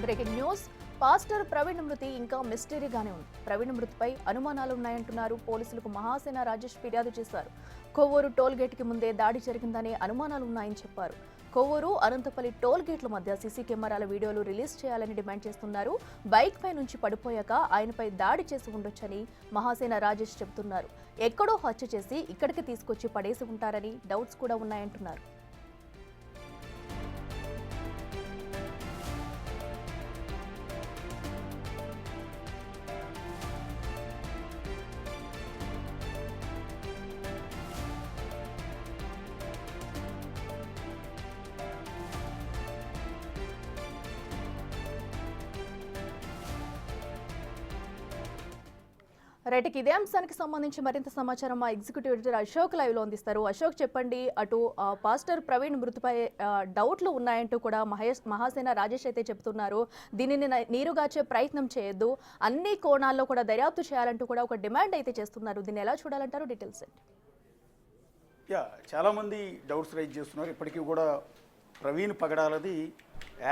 Breaking news. Pastor Praveen మృతి ఇంకా మిస్టరీగానే ఉంది. ప్రవీణ్ మృతిపై అనుమానాలు ఉన్నాయంటున్నారు పోలీసులకు మహాసేన రాజేష్ ఫిర్యాదు చేశారు. కొవ్వూరు టోల్ గేట్ కి ముందే దాడి జరిగిందనే అనుమానాలు ఉన్నాయని చెప్పారు. కొవ్వూరు అనంతపల్లి టోల్ గేట్ల మధ్య సీసీ కెమెరాల వీడియోలు రిలీజ్ చేయాలని డిమాండ్ చేస్తున్నారు. బైక్ పై నుంచి పడిపోయాక ఆయనపై దాడి చేసి ఉండొచ్చని మహాసేన రాజేష్ చెబుతున్నారు. ఎక్కడో హత్య చేసి ఇక్కడికి తీసుకొచ్చి పడేసి ఉంటారని డౌట్స్ కూడా ఉన్నాయంటున్నారు. రైట్కి ఇదే అంశానికి సంబంధించి మరింత సమాచారం మా ఎగ్జిక్యూటివ్ ఎడిటర్ అశోక్ లైవ్ లో అందిస్తారు. అశోక్, చెప్పండి. అటు పాస్టర్ ప్రవీణ్ మృతిపై డౌట్లు ఉన్నాయంటూ కూడా మహాసేన రాజేష్ అయితే చెబుతున్నారు. దీనిని నీరుగార్చే ప్రయత్నం చేయొద్దు, అన్ని కోణాల్లో కూడా దర్యాప్తు చేయాలంటూ కూడా ఒక డిమాండ్ అయితే చేస్తున్నారు. దీన్ని ఎలా చూడాలంటారు? డీటెయిల్స్ ఏంటి? చాలా మంది డౌట్స్ రైజ్ చేస్తున్నారు. ఇప్పటికీ కూడా ప్రవీణ్ పగడాలది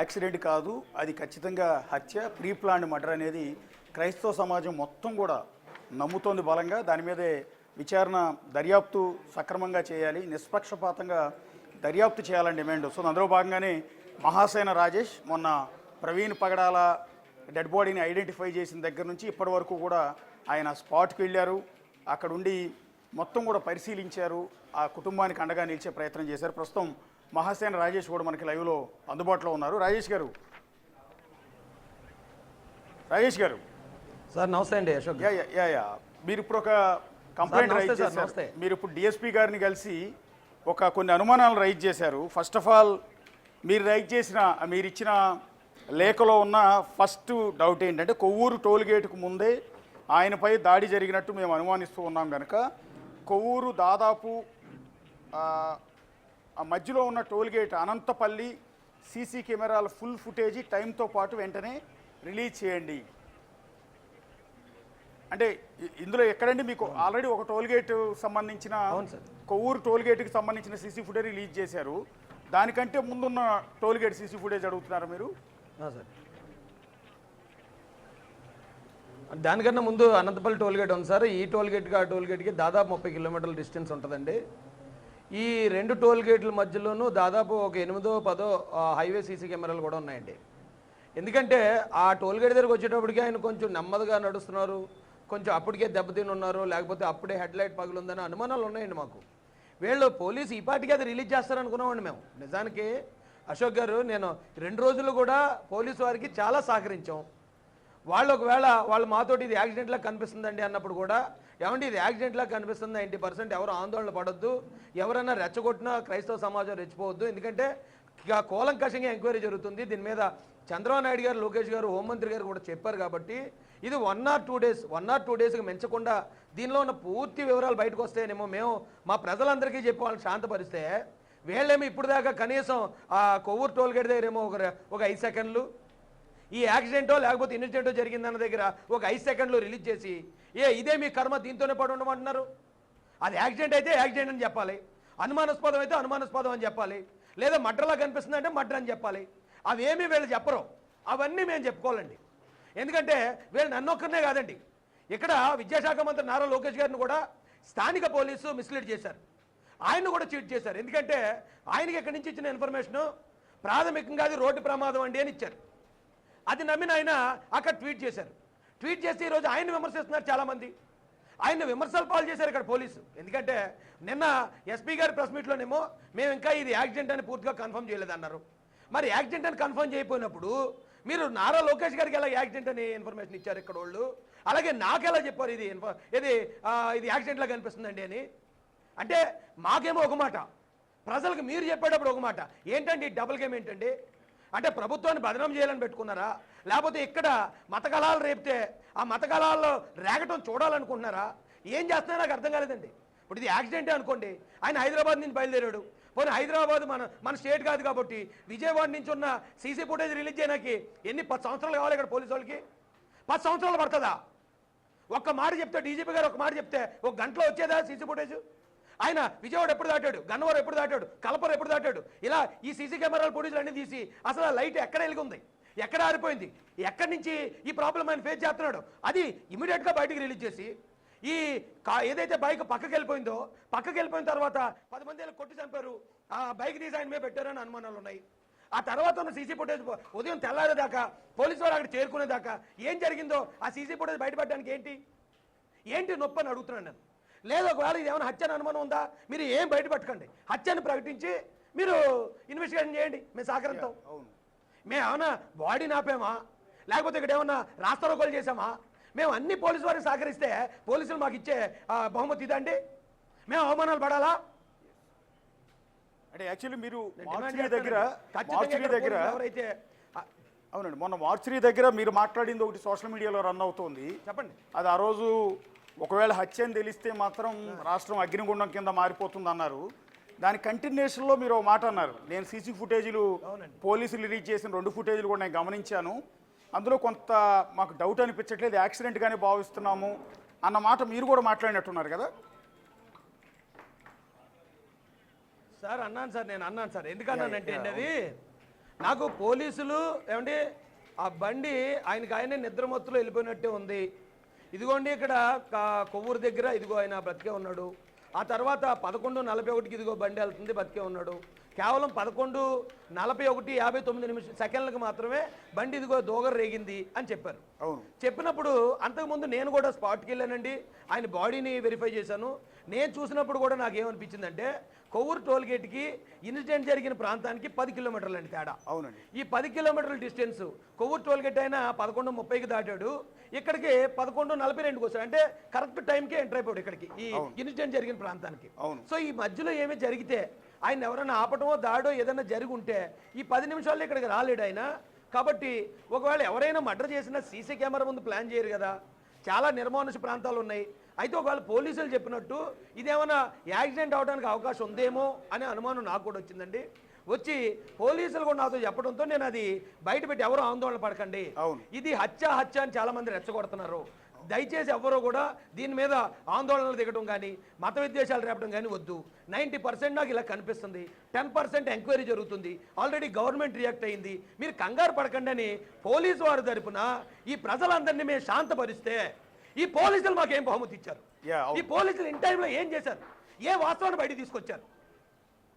యాక్సిడెంట్ కాదు, అది ఖచ్చితంగా హత్య, ప్రీ ప్లాన్డ్ మర్డర్ అనేది క్రైస్తవ సమాజం మొత్తం కూడా నమ్ముతోంది బలంగా. దాని మీదే విచారణ దర్యాప్తు సక్రమంగా చేయాలి, నిష్పక్షపాతంగా దర్యాప్తు చేయాలని డిమాండ్ వస్తుంది. అందులో భాగంగానే మహాసేన రాజేష్ మొన్న ప్రవీణ్ పగడాల డెడ్ బాడీని ఐడెంటిఫై చేసిన దగ్గర నుంచి ఇప్పటి వరకు కూడా ఆయన స్పాట్కి వెళ్ళారు. అక్కడ ఉండి మొత్తం కూడా పరిశీలించారు, ఆ కుటుంబానికి అండగా నిలిచే ప్రయత్నం చేశారు. ప్రస్తుతం మహాసేన రాజేష్ కూడా మనకి లైవ్లో అందుబాటులో ఉన్నారు. రాజేష్ గారు సార్ నమస్తే అండి. అశోక్ మీరు ఇప్పుడు ఒక కంప్లైంట్ రైజ్ చేశారు. మీరు ఇప్పుడు డిఎస్పీ గారిని కలిసి కొన్ని అనుమానాలు రైజ్ చేశారు. ఫస్ట్ ఆఫ్ ఆల్ మీరు ఇచ్చిన లేఖలో ఉన్న ఫస్ట్ డౌట్ ఏంటంటే కొవ్వూరు టోల్ గేటుకు ముందే ఆయనపై దాడి జరిగినట్టు మేము అనుమానిస్తూ ఉన్నాం కనుక కొవ్వూరు దాదాపు ఆ మధ్యలో ఉన్న టోల్ గేట్ అనంతపల్లి సీసీ కెమెరాల ఫుల్ ఫుటేజీ టైంతో పాటు వెంటనే రిలీజ్ చేయండి అంటే ఇందులో ఎక్కడండి మీకు ఆల్రెడీ ఒక టోల్ గేట్ సంబంధించిన కొవ్వూరు టోల్ గేట్కి సంబంధించిన సీసీ ఫుటేజ్ రిలీజ్ చేశారు. దానికంటే ముందున్న టోల్ గేట్ సీసీ ఫుటేజ్ అడుగుతున్నారు మీరు? సార్ దానికన్నా ముందు అనంతపల్లి టోల్ గేట్ ఉంది సార్. ఈ టోల్ గేట్కి ఆ టోల్ గేట్కి దాదాపు 30 కిలోమీటర్ల డిస్టెన్స్ ఉంటుందండి. ఈ రెండు టోల్ గేట్ల మధ్యలోనూ దాదాపు ఒక 8-10 హైవే సీసీ కెమెరాలు కూడా ఉన్నాయండి. ఎందుకంటే ఆ టోల్ గేట్ దగ్గరకు వచ్చేటప్పటికి ఆయన కొంచెం నెమ్మదిగా నడుస్తున్నారు, కొంచెం అప్పటికే దెబ్బతిని ఉన్నారు, లేకపోతే అప్పుడే హెడ్ లైట్ పగులుందని అనుమానాలు ఉన్నాయండి మాకు. వీళ్ళు పోలీసు ఈ పాటికి అది రిలీజ్ చేస్తారనుకున్నామండి మేము. నిజానికి అశోక్ గారు, నేను 2 రోజులు కూడా పోలీసు వారికి చాలా సహకరించాం. వాళ్ళు ఒకవేళ వాళ్ళు మాతోటి ఇది యాక్సిడెంట్లా కనిపిస్తుందండి అన్నప్పుడు కూడా, ఏమంటే ఇది యాక్సిడెంట్లా కనిపిస్తుంది, 90% ఎవరు ఆందోళన పడొద్దు, ఎవరైనా రెచ్చగొట్టినా క్రైస్తవ సమాజం రెచ్చిపోవద్దు, ఎందుకంటే కూలంకషంగా ఎంక్వైరీ జరుగుతుంది దీని మీద. చంద్రబాబు నాయుడు గారు, లోకేష్ గారు, హోంమంత్రి గారు కూడా చెప్పారు. కాబట్టి ఇది 1 or 2 డేస్కి మించకుండా దీనిలో ఉన్న పూర్తి వివరాలు బయటకు వస్తాయనేమో మేము మా ప్రజలందరికీ చెప్పి వాళ్ళని శాంతపరిస్తే, వీళ్ళేమో ఇప్పుడు దాకా కనీసం ఆ కొవ్వూరు టోల్ గేట్ దగ్గర ఏమో ఒక 5 సెకండ్లు, ఈ యాక్సిడెంటో లేకపోతే ఇన్సిడెంటో జరిగిందన్న దగ్గర ఒక 5 సెకండ్లు రిలీజ్ చేసి, ఇదే మీ కర్మ దీంతోనే పడి ఉండమంటున్నారు. అది యాక్సిడెంట్ అయితే యాక్సిడెంట్ అని చెప్పాలి, అనుమానాస్పదం అయితే అనుమానాస్పదం అని చెప్పాలి, లేదా మర్డర్లా కనిపిస్తుంది అంటే మర్డర్ అని చెప్పాలి. అవేమీ వీళ్ళు చెప్పరు, అవన్నీ మేము చెప్పుకోవాలండి. ఎందుకంటే వీళ్ళు నన్నొక్కరినే కాదండి, ఇక్కడ విద్యాశాఖ మంత్రి నారా లోకేష్ గారిని కూడా స్థానిక పోలీసు మిస్లీడ్ చేశారు, ఆయన్ని కూడా చీట్ చేశారు. ఎందుకంటే ఆయనకి ఎక్కడి నుంచి ఇచ్చిన ఇన్ఫర్మేషను ప్రాథమికంగా అది రోడ్డు ప్రమాదం అండి అని ఇచ్చారు. అది నమ్మిన ఆయన అక్కడ ట్వీట్ చేశారు. ట్వీట్ చేసి ఈరోజు ఆయన విమర్శిస్తున్నారు చాలామంది. ఆయన విమర్శలు పాలు చేశారు ఇక్కడ పోలీసు. ఎందుకంటే నిన్న ఎస్పీ గారి ప్రెస్ మీట్లోనేమో మేము ఇంకా ఇది యాక్సిడెంట్ అని పూర్తిగా కన్ఫర్మ్ చేయలేదన్నారు. మరి యాక్సిడెంట్ అని కన్ఫర్మ్ చేయకపోయినప్పుడు మీరు నారా లోకేష్ గారికి ఎలా యాక్సిడెంట్ అని ఇన్ఫర్మేషన్ ఇచ్చారు ఇక్కడ వాళ్ళు? అలాగే నాకెలా చెప్పారు ఇది యాక్సిడెంట్లా కనిపిస్తుందండి అని? అంటే మాకేమో ఒక మాట, ప్రజలకు మీరు చెప్పేటప్పుడు ఒక మాట. ఏంటండి డబుల్ గేమ్ ఏంటండి? అంటే ప్రభుత్వాన్ని బదనాం చేయాలని పెట్టుకున్నారా, లేకపోతే ఇక్కడ మతకళాలు రేపితే ఆ మతకళాల్లో రేగటం చూడాలనుకుంటున్నారా? ఏం చేస్తున్నారో నాకు అర్థం కాలేదండి. ఇప్పుడు ఇది యాక్సిడెంటే అనుకోండి, ఆయన హైదరాబాద్ నుంచి బయలుదేరాడు, పోనీ హైదరాబాద్ మన స్టేట్ కాదు కాబట్టి విజయవాడ నుంచి ఉన్న సీసీ ఫుటేజ్ రిలీజ్ చేయడానికి 10 సంవత్సరాలు కావాలి ఇక్కడ పోలీసు వాళ్ళకి? 10 సంవత్సరాలు పడుతుందా? ఒక్క మాట చెప్తే, డీజీపీ గారు ఒక మాట చెప్తే 1 గంటలో వచ్చేదా సీసీ ఫుటేజ్? ఆయన విజయవాడ ఎప్పుడు దాటాడు, గన్నవరం ఎప్పుడు దాటాడు, కలపర ఎప్పుడు దాటాడు, ఇలా ఈ సీసీ కెమెరాల ఫుటేజ్లు అన్నీ తీసి అసలు ఆ లైట్ ఎక్కడ వెలిగి ఉంది, ఎక్కడ ఆరిపోయింది? ఎక్కడి నుంచి ఈ ప్రాబ్లం ఆయన ఫేస్ చేస్తున్నాడు అది ఇమీడియట్గా బయటికి రిలీజ్ చేసి ఈ ఏదైతే బైక్ పక్కకి వెళ్ళిపోయిన తర్వాత 10 మంది కొట్టి చంపారు, ఆ బైక్ తీసి ఆయన మీద పెట్టారని అనుమానాలు ఉన్నాయి. ఆ తర్వాత ఉన్న సీసీ ఫుటేజ్ ఉదయం తెల్లారేదాకా పోలీసు వారు అక్కడ చేరుకునేదాకా ఏం జరిగిందో ఆ సీసీ ఫుటేజ్ బయటపడడానికి ఏంటి నొప్పి అని అడుగుతున్నాను నేను. లేదు ఒకవేళ ఇది ఏమైనా హత్య అని అనుమానం ఉందా, మీరు ఏం బయటపట్టకండి, హత్యని ప్రకటించి మీరు ఇన్వెస్టిగేషన్ చేయండి, మేము సహకరిస్తాం. మేము ఏమన్నా బాడీని ఆపామా, లేకపోతే ఇక్కడ ఏమన్నా రాస్తారోకోలు చేసామా? మేము అన్ని పోలీసు వారికి సహకరిస్తే పోలీసులు మాకు ఇచ్చే బహుమతి ఇదండి? మేము అవమానాలు పడాలా? అంటే యాక్చువల్లీ మీరు మార్చురీ దగ్గర ఎవరైతే అవునండి, మొన్న మార్చురీ దగ్గర మీరు మాట్లాడింది ఒకటి సోషల్ మీడియాలో రన్ అవుతుంది, చెప్పండి. అది ఆ రోజు ఒకవేళ హత్య అని తెలిస్తే మాత్రం రాష్ట్రం అగ్నిగుండం కింద మారిపోతుంది అన్నారు. దాని కంటిన్యూషన్లో మీరు ఒక మాట అన్నారు, నేను సీసీ ఫుటేజీలు పోలీసులు రిలీజ్ చేసిన 2 ఫుటేజీలు కూడా నేను గమనించాను, అందులో కొంత మాకు డౌట్ అనిపించట్లేదు, యాక్సిడెంట్గానే భావిస్తున్నాము అన్న మాట మీరు కూడా మాట్లాడినట్టున్నారు కదా సార్? నేను అన్నాను సార్. ఎందుకన్నానంటే అండి, అది నాకు పోలీసులు ఏమండి ఆ బండి ఆయనే నిద్రమత్తులో వెళ్ళిపోయినట్టే ఉంది. ఇదిగోండి ఇక్కడ కొవ్వూరు దగ్గర ఇదిగో ఆయన బ్రతికే ఉన్నాడు. ఆ తర్వాత 11:41కి ఇదిగో బండి వెళ్తుంది, బతికే ఉన్నాడు. కేవలం 11:41:59 సెకండ్లకు మాత్రమే బండి ఇదిగో దోగర రేగింది అని చెప్పారు. చెప్పినప్పుడు అంతకుముందు నేను కూడా స్పాట్కి వెళ్ళానండి, ఆయన బాడీని వెరిఫై చేశాను. నేను చూసినప్పుడు కూడా నాకేమనిపించిందంటే కొవ్వూరు టోల్ గేట్కి ఇన్సిడెంట్ జరిగిన ప్రాంతానికి 10 కిలోమీటర్లు అండి తేడా. అవునండి. ఈ 10 కిలోమీటర్ల డిస్టెన్స్ కొవ్వూరు టోల్ గేట్ అయినా 11:30కి దాటాడు, ఇక్కడికి 11:42కి వచ్చాడు. అంటే కరెక్ట్ టైంకి ఎంటర్ అయిపోయాడు ఇక్కడికి, ఈ ఇన్సిడెంట్ జరిగిన ప్రాంతానికి. సో ఈ మధ్యలో ఏమీ జరిగితే ఆయన ఎవరైనా ఆపటమో దాడో ఏదైనా జరిగి ఉంటే ఈ 10 నిమిషాల్లో ఇక్కడికి రాలేడు ఆయన. కాబట్టి ఒకవేళ ఎవరైనా మర్డర్ చేసినా సీసీ కెమెరా ముందు ప్లాన్ చేయరు కదా, చాలా నిర్మానుష ప్రాంతాలు ఉన్నాయి. అయితే ఒకవేళ పోలీసులు చెప్పినట్టు ఇదేమైనా యాక్సిడెంట్ అవడానికి అవకాశం ఉందేమో అనే అనుమానం నాకు కూడా వచ్చిందండి. వచ్చి పోలీసులు కూడా నాతో చెప్పడంతో నేను అది బయట పెట్టి ఎవరో ఆందోళన పడకండి, ఇది హత్య అని చాలా మంది రెచ్చగొడుతున్నారు, దయచేసి ఎవరో కూడా దీని మీద ఆందోళనలు దిగడం కానీ మత విద్వేషాలు రేపడం కానీ వద్దు. 90% నాకు ఇలా కనిపిస్తుంది, 10% ఎంక్వైరీ జరుగుతుంది, ఆల్రెడీ గవర్నమెంట్ రియాక్ట్ అయింది, మీరు కంగారు పడకండి అని పోలీసు వారి తరపున ఈ ప్రజలందరినీ మేము శాంతపరిస్తే ఈ పోలీసులు మాకేం బహుమతి ఇచ్చారు? ఈ పోలీసులు ఇన్ టైంలో ఏం చేశారు? ఏ వాస్తవాన్ని బయట తీసుకొచ్చారు?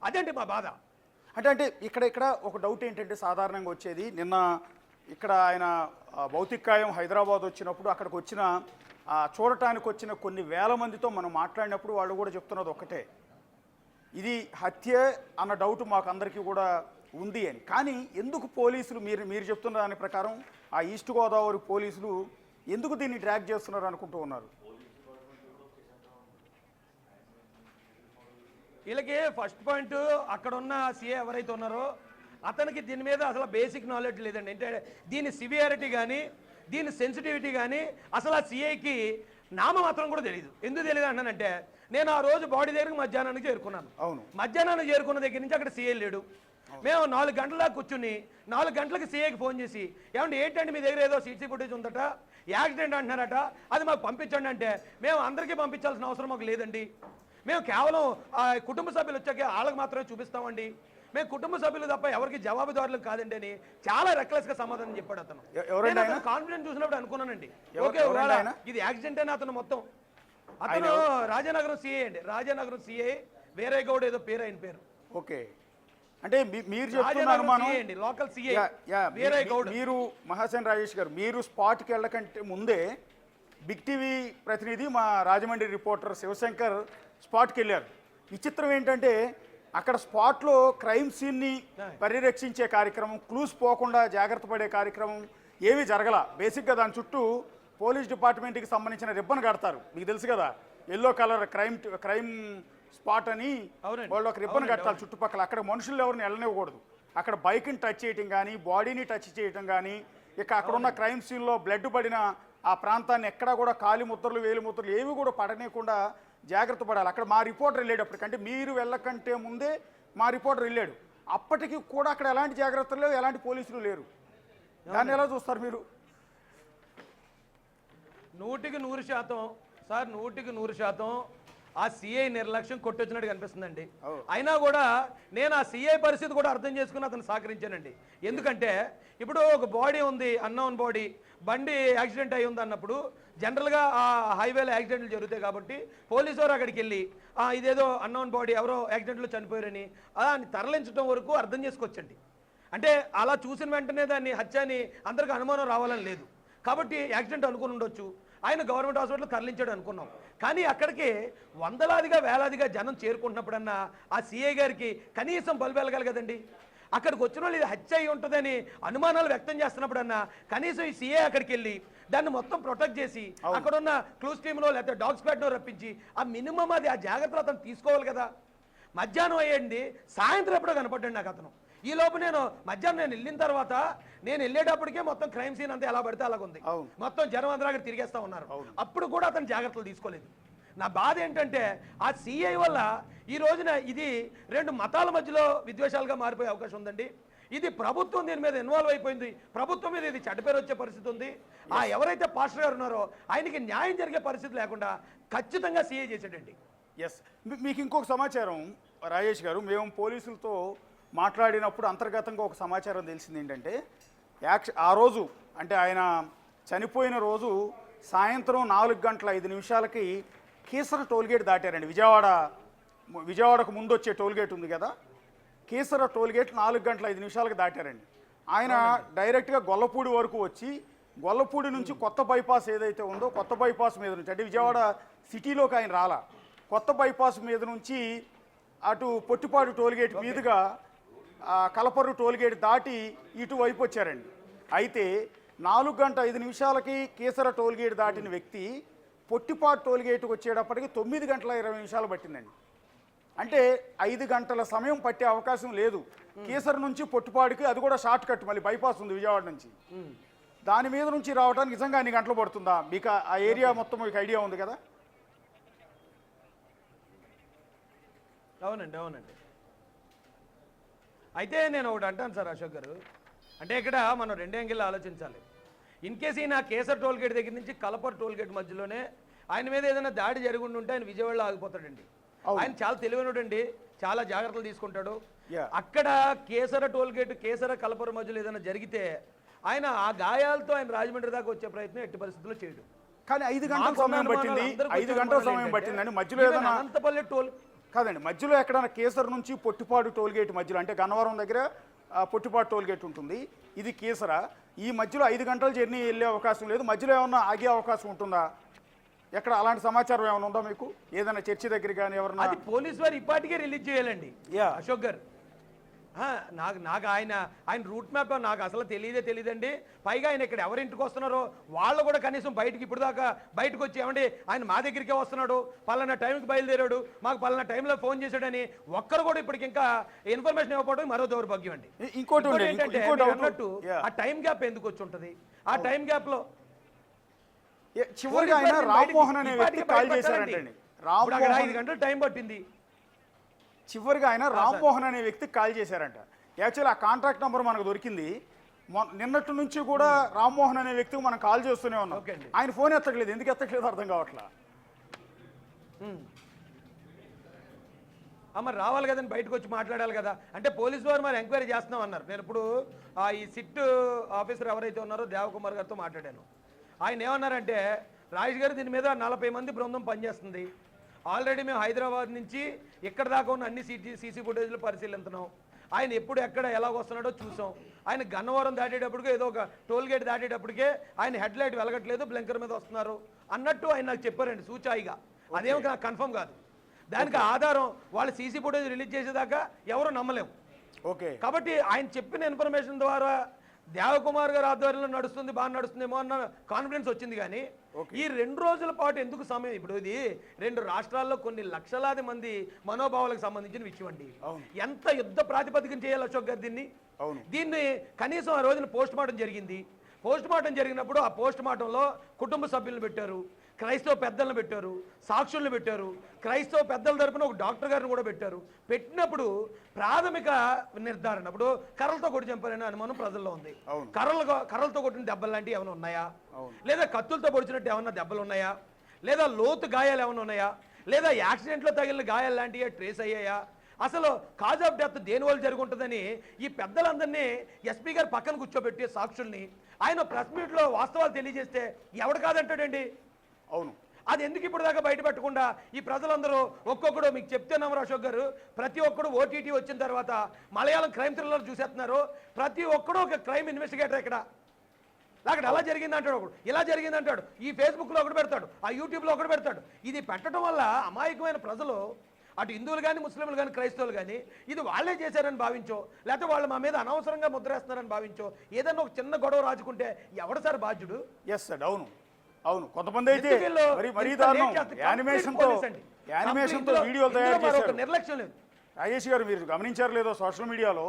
అదేంటి మా బాధ. అంటే ఇక్కడ ఒక డౌట్ ఏంటంటే సాధారణంగా వచ్చేది, నిన్న ఇక్కడ ఆయన భౌతికాయం హైదరాబాద్ వచ్చినప్పుడు అక్కడికి వచ్చిన చూడటానికి వచ్చిన కొన్ని వేల మందితో మనం మాట్లాడినప్పుడు వాళ్ళు కూడా చెప్తున్నది ఒక్కటే, ఇది హత్య అన్న డౌట్ మాకు అందరికీ కూడా ఉంది అని. కానీ ఎందుకు పోలీసులు మీరు చెప్తున్న దాని ప్రకారం ఆ ఈస్ట్ గోదావరి పోలీసులు ఎందుకు దీన్ని ట్రాక్ చేస్తున్నారు అనుకుంటూ ఉన్నారు? వీళ్ళకి ఫస్ట్ పాయింట్ అక్కడ ఉన్న సీఏ ఎవరైతే ఉన్నారో అతనికి దీని మీద అసలు బేసిక్ నాలెడ్జ్ లేదండి. అంటే దీని సివియారిటీ కానీ దీని సెన్సిటివిటీ కానీ అసలు ఆ సీఐకి నామమాత్రం కూడా తెలియదు. ఎందుకు తెలియదు అంటానంటే, నేను ఆ రోజు బాడీ దగ్గరికి మధ్యాహ్నానికి చేరుకున్నాను. మధ్యాహ్నానికి చేరుకున్న దగ్గర నుంచి అక్కడ సీఐ లేడు. మేము 4 గంటల దాకా కూర్చుని 4 గంటలకు సీఐకి ఫోన్ చేసి, ఏమంటే ఏంటంటే మీ దగ్గర ఏదో సీసీ ఫుటేజ్ ఉందట, యాక్సిడెంట్ అంటున్నారట, అది మాకు పంపించండి అంటే, మేము అందరికీ పంపించాల్సిన అవసరం మాకు లేదండి, మేము కేవలం కుటుంబ సభ్యులు వచ్చాక వాళ్ళకి మాత్రమే చూపిస్తామండి, మేము కుటుంబ సభ్యులు తప్ప ఎవరికి జవాబుదారులు కాదండి అని చాలా రెక్లెస్ గా సమాధానం చెప్పాడు అతను. కాన్ఫిడెన్స్ చూసినప్పుడు అనుకున్నానండి, ఓకే ఇది యాక్సిడెంట్ అని. అతను అతను రాజానగరం సిఐ అండి, రాజానగరం సిఐ వేరే గౌడ్ ఏదో పేరు, ఆయన పేరు. ఓకే, అంటే మీరు చెప్తున్న అనుమానం లోకల్ సిఐ వేరే గౌడ్. మీరు మహాసేన్ రాజేష్ గారు, మీరు స్పాట్కి వెళ్ళకంటే ముందే బిగ్ టీవీ ప్రతినిధి మా రాజమండ్రి రిపోర్టర్ శివశంకర్ స్పాట్కి వెళ్ళారు. విచిత్రం ఏంటంటే అక్కడ స్పాట్లో క్రైమ్ సీన్ని పరిరక్షించే కార్యక్రమం, క్లూస్ పోకుండా జాగ్రత్త పడే కార్యక్రమం ఏమీ జరగల. బేసిక్గా దాని చుట్టూ పోలీస్ డిపార్ట్మెంట్కి సంబంధించిన రిబ్బన్ కడతారు, మీకు తెలుసు కదా, ఎల్లో కలర్ క్రైమ్ స్పాట్ అని వాళ్ళు ఒక రిబ్బన్ కట్టాలి చుట్టుపక్కల. అక్కడ మనుషులు ఎవరిని వెళ్ళనివ్వకూడదు. అక్కడ బైక్ని టచ్ చేయటం కానీ బాడీని టచ్ చేయటం కానీ, ఇక అక్కడ ఉన్న క్రైమ్ సీన్లో బ్లడ్ పడిన ఆ ప్రాంతాన్ని ఎక్కడా కూడా కాలి ముద్రలు వేలి ముద్రలు ఏవి కూడా పడనీయకుండా జాగ్రత్త పడాలి. అక్కడ మా రిపోర్టర్ వెళ్ళేటప్పటికి, అంటే మీరు వెళ్ళకంటే ముందే మా రిపోర్టర్ వెళ్ళాడు, అప్పటికి కూడా అక్కడ ఎలాంటి జాగ్రత్తలు లేవు, ఎలాంటి పోలీసులు లేరు. దాన్ని ఎలా చూస్తారు మీరు? 100% సార్, 100% ఆ సిఐ నిర్లక్ష్యం కొట్టొచ్చినట్టు కనిపిస్తుందండి. అయినా కూడా నేను ఆ సిఐ పరిస్థితి కూడా అర్థం చేసుకుని అతను సహకరించానండి. ఎందుకంటే ఇప్పుడు ఒక బాడీ ఉంది, అన్నోన్ బాడీ, బండి యాక్సిడెంట్ అయి ఉంది అన్నప్పుడు జనరల్గా ఆ హైవేలో యాక్సిడెంట్లు జరుగుతాయి కాబట్టి పోలీసు వారు అక్కడికి వెళ్ళి ఇదేదో అన్నోన్ బాడీ ఎవరో యాక్సిడెంట్లో చనిపోయారని దాన్ని తరలించడం వరకు అర్థం చేసుకోవచ్చండి. అంటే అలా చూసిన వెంటనే దాన్ని హత్యని అందరికీ అనుమానం రావాలని లేదు కాబట్టి యాక్సిడెంట్ అనుకుని ఉండొచ్చు. ఆయన గవర్నమెంట్ హాస్పిటల్ తరలించాడు అనుకున్నాం. కానీ అక్కడికి వందలాదిగా వేలాదిగా జనం చేరుకుంటున్నప్పుడన్నా ఆ సిఐ గారికి కనీసం బల్బు వెలగాలి కదండి. అక్కడికి వచ్చిన వాళ్ళు ఇది హత్య అయి ఉంటుందని అనుమానాలు వ్యక్తం చేస్తున్నప్పుడన్నా కనీసం ఈ సిఐ అక్కడికి వెళ్ళి దాన్ని మొత్తం ప్రొటెక్ట్ చేసి అక్కడ ఉన్న క్లూస్ టీమ్లో లేకపోతే డాగ్ స్క్వాడ్నో రప్పించి ఆ మినిమం అది ఆ జాగ్రత్తలు అతను తీసుకోవాలి కదా. మధ్యాహ్నం అయ్యండి, సాయంత్రం ఎప్పుడో కనపడ్డాడు నాకు అతను. ఈ లోపు నేను మధ్యాహ్నం నేను వెళ్ళిన తర్వాత నేను వెళ్ళేటప్పటికే మొత్తం క్రైమ్ సీన్ అంతా ఎలా పడితే అలాగుంది. మొత్తం జనం అందరూ అక్కడ తిరిగేస్తా ఉన్నారు. అప్పుడు కూడా అతను జాగ్రత్తలు తీసుకోలేదు. నా బాధ ఏంటంటే ఆ సిఐ వల్ల ఈ రోజున ఇది 2 మతాల మధ్యలో విద్వేషాలుగా మారిపోయే అవకాశం ఉందండి. ఇది ప్రభుత్వం దీని మీద ఇన్వాల్వ్ అయిపోయింది. ప్రభుత్వం మీద ఇది చెడ్డ పేరు వచ్చే పరిస్థితి ఉంది. ఎవరైతే పాస్టర్ గారు ఉన్నారో ఆయనకి న్యాయం జరిగే పరిస్థితి లేకుండా ఖచ్చితంగా సిఐ చేశాడండి. ఎస్, మీకు ఇంకొక సమాచారం రాజేష్ గారు, మేము పోలీసులతో మాట్లాడినప్పుడు అంతర్గతంగా ఒక సమాచారం తెలిసింది ఏంటంటే ఆ రోజు అంటే ఆయన చనిపోయిన రోజు సాయంత్రం 4:05 కీసర టోల్గేట్ దాటారండి. విజయవాడకు ముందు వచ్చే టోల్గేట్ ఉంది కదా, కీసర టోల్గేట్ 4:05 దాటారండి. ఆయన డైరెక్ట్గా గొల్లపూడి వరకు వచ్చి గొల్లపూడి నుంచి కొత్త బైపాస్ ఏదైతే ఉందో కొత్త బైపాస్ మీద నుంచి అంటే విజయవాడ సిటీలోకి ఆయన రాలా, కొత్త బైపాస్ మీద నుంచి అటు పొట్టిపాడు టోల్గేట్ మీదుగా కలపర్రు టోల్గేట్ దాటి ఇటువైపు వచ్చారండి. అయితే 4:05 కీసర టోల్గేట్ దాటిన వ్యక్తి పొట్టిపాడు టోల్గేట్కి వచ్చేటప్పటికి 9:20 పట్టిందండి. అంటే 5 గంటల సమయం పట్టే అవకాశం లేదు కీసర నుంచి పొట్టిపాడుకి. అది కూడా షార్ట్ కట్, మళ్ళీ బైపాస్ ఉంది విజయవాడ నుంచి. దాని మీద నుంచి రావడానికి నిజంగా అన్ని గంటలు పడుతుందా? మీకు ఆ ఏరియా మొత్తం మీకు ఐడియా ఉంది కదా? అవునండి. అయితే నేను ఒకటి అంటాను సార్ అశోక్ గారు, అంటే ఇక్కడ మనం 2 యాంగిల్లో ఆలోచించాలి. ఇన్ కేసు ఈయన కేసర్ టోల్గేట్ దగ్గర నుంచి కలపర్ టోల్గేట్ మధ్యలోనే ఆయన మీద ఏదైనా దాడి జరిగి ఉంటే ఆయన విజయవాడలో ఆగిపోతాడండి. ఆయన చాలా తెలివైనడండి, చాలా జాగ్రత్తలు తీసుకుంటాడు. అక్కడ కేసర టోల్గేట్ కేసర కలపర్ మధ్యలో ఏదైనా జరిగితే ఆయన ఆ గాయాలతో ఆయన రాజమండ్రి దాకా వచ్చే ప్రయత్నం ఎట్టి పరిస్థితుల్లో చేయడు. కానీ 5 గంటల సమయం పట్టింది, 5 గంటల సమయం పట్టిందండి. మధ్యలో ఏదైనా అనంతపల్లి టోల్ కాదండి, మధ్యలో ఎక్కడైనా కేసర్ నుంచి పొట్టిపాడు టోల్గేట్ మధ్యలో అంటే గన్నవరం దగ్గర పొట్టిపాడు టోల్గేట్ ఉంటుంది, ఇది కేసర. ఈ మధ్యలో 5 గంటల జర్నీ వెళ్ళే అవకాశం లేదు. మధ్యలో ఏమన్నా ఆగే అవకాశం ఉంటుందా? ఎక్కడ అలాంటి సమాచారం ఏమైనా ఉందా మీకు? ఏదైనా చర్చి దగ్గర కానీ ఎవరన్నా? అది పోలీసు వారు ఇప్పటికే రిలీజ్ చేయాలండి అశోక్ గారు. నాకు ఆయన రూట్ మ్యాప్ నాకు అసలు తెలియదండి. పైగా ఆయన ఇక్కడ ఎవరింటికి వస్తున్నారో వాళ్ళు కూడా కనీసం బయటికి ఇప్పుడు దాకా బయటకు వచ్చి ఏమండి ఆయన మా దగ్గరికే వస్తున్నాడు, పలానా టైంకి బయలుదేరాడు, మాకు పలానా టైంలో ఫోన్ చేశాడని ఒక్కరు కూడా ఇప్పటికి ఇంకా ఇన్ఫర్మేషన్ ఇవ్వకపోవడం మరో దౌర్భాగ్యం అండి. ఇంకోటి ఏంటంటే అన్నట్టు ఆ టైం గ్యాప్ ఎందుకు వచ్చి ఉంటుంది? ఆ టైం గ్యాప్ లో చివరిగా ఆయన రామ్మోహన్ అనే వ్యక్తి కాల్ చేశారంటండి. 5 గంటలు టైం పట్టింది. చివరిగా ఆయన రామ్మోహన్ అనే వ్యక్తికి కాల్ చేశారంట. యాక్చువల్లీ ఆ కాంటాక్ట్ నెంబర్ మనకు దొరికింది. నిన్నటి నుంచి కూడా రామ్మోహన్ అనే వ్యక్తికి మనం కాల్ చేస్తూనే ఉన్నాం. ఆయన ఫోన్ ఎత్తట్లేదు, ఎందుకు ఎత్తట్లేదు అర్థం కావట్లా. మరి రావాలి కదండి, బయటకు వచ్చి మాట్లాడాలి కదా. అంటే పోలీసు వారు మరి ఎంక్వైరీ చేస్తున్నాం అన్నారు. నేను ఇప్పుడు ఈ సిట్ ఆఫీసర్ ఎవరైతే ఉన్నారో దేవకుమార్ గారితో మాట్లాడాను. ఆయన ఏమన్నారంటే రాజేష్ గారు దీని మీద 40 మంది బృందం పనిచేస్తుంది. ఆల్రెడీ మేము హైదరాబాద్ నుంచి ఇక్కడ దాకా ఉన్న అన్ని సీసీ ఫుటేజ్లు పరిశీలిస్తున్నాం. ఆయన ఎప్పుడు ఎక్కడ ఎలా వస్తున్నాడో చూసాం. ఆయన గన్నవరం దాటేటప్పటికే ఏదో ఒక టోల్ గేట్ దాటేటప్పటికే ఆయన హెడ్ లైట్ వెలగట్లేదు, బ్లింకర్ మీద వస్తున్నారు అన్నట్టు ఆయన నాకు చెప్పారండి సూచాయిగా. అదేమో నాకు కన్ఫర్మ్ కాదు. దానికి ఆధారం వాళ్ళు సీసీ ఫుటేజ్ రిలీజ్ చేసేదాకా ఎవరు నమ్మలేము. ఓకే, కాబట్టి ఆయన చెప్పిన ఇన్ఫర్మేషన్ ద్వారా దేవకుమార్ గారి ఆధ్వర్యంలో నడుస్తుంది, బాగా నడుస్తుందేమో అన్న కాన్ఫిడెన్స్ వచ్చింది. కానీ ఈ 2 రోజుల పాటు ఎందుకు సమయం? ఇప్పుడు ఇది 2 రాష్ట్రాల్లో కొన్ని లక్షలాది మంది మనోభావాలకు సంబంధించిన విషయం అండి. ఎంత యుద్ధ ప్రాతిపదికన చేయాలి అశోక్ గారు దీన్ని కనీసం ఆ రోజున పోస్ట్ మార్టం జరిగింది. పోస్ట్ మార్టం జరిగినప్పుడు ఆ పోస్ట్ మార్టంలో కుటుంబ సభ్యులను పెట్టారు, క్రైస్తవ పెద్దలను పెట్టారు, సాక్షులను పెట్టారు, క్రైస్తవ పెద్దల తరపున ఒక డాక్టర్ గారిని కూడా పెట్టారు. పెట్టినప్పుడు ప్రాథమిక నిర్ధారణ ఇప్పుడు కర్రలతో కొట్టి చంపారనే అనుమానం ప్రజల్లో ఉంది. కర్రలతో కొట్టిన దెబ్బలు లాంటివి ఏమైనా ఉన్నాయా, లేదా కత్తులతో పొడిచినట్టు ఏమన్నా దెబ్బలు ఉన్నాయా, లేదా లోతు గాయాలు ఏమైనా ఉన్నాయా, లేదా యాక్సిడెంట్లో తగిలిన గాయాలు లాంటివి ట్రేస్ అయ్యాయా, అసలు కాజ్ ఆఫ్ డెత్ దేని వల్ల జరుగుంటుందని ఈ పెద్దలందరినీ ఎస్పీ గారు పక్కన కూర్చోబెట్టి సాక్షుల్ని ఆయన ప్రెస్ మీట్లో వాస్తవాలు తెలియజేస్తే ఎవడు కాదంటాడండి. అవును, అది ఎందుకు ఇప్పుడు దాకా బయట పెట్టకుండా ఈ ప్రజలందరూ ఒక్కొక్కడు మీకు చెప్తున్నాము అశోక్ గారు, ప్రతి ఒక్కడు ఓటీటీ వచ్చిన తర్వాత మలయాళం క్రైమ్ థ్రిల్లర్ చూసేస్తున్నారు, ప్రతి ఒక్కడు ఒక క్రైమ్ ఇన్వెస్టిగేటర్ ఇక్కడ. అక్కడ అలా జరిగింది అంటాడు ఒకడు, ఇలా జరిగింది అంటాడు, ఈ ఫేస్బుక్లో ఒకటి పెడతాడు, ఆ యూట్యూబ్లో ఒకటి పెడతాడు. ఇది పెట్టడం వల్ల అమాయకమైన ప్రజలు, అటు హిందువులు కానీ ముస్లింలు కానీ క్రైస్తవులు కానీ ఇది వాళ్ళే చేశారని భావించో, లేకపోతే వాళ్ళు మా మీద అనవసరంగా ముద్రేస్తున్నారని భావించో, ఏదైనా ఒక చిన్న గొడవ రాజుకుంటే ఎవడు సార్ బాధ్యుడు? ఎస్ సార్, అవును అవును. కొంతమంది అయితే మరీ దారుణం యానిమేషన్తో వీడియోలు తయారు చేశారు. నిర్లక్ష్యం లేదు. రాజేష్ గారు, మీరు గమనించారు లేదో సోషల్ మీడియాలో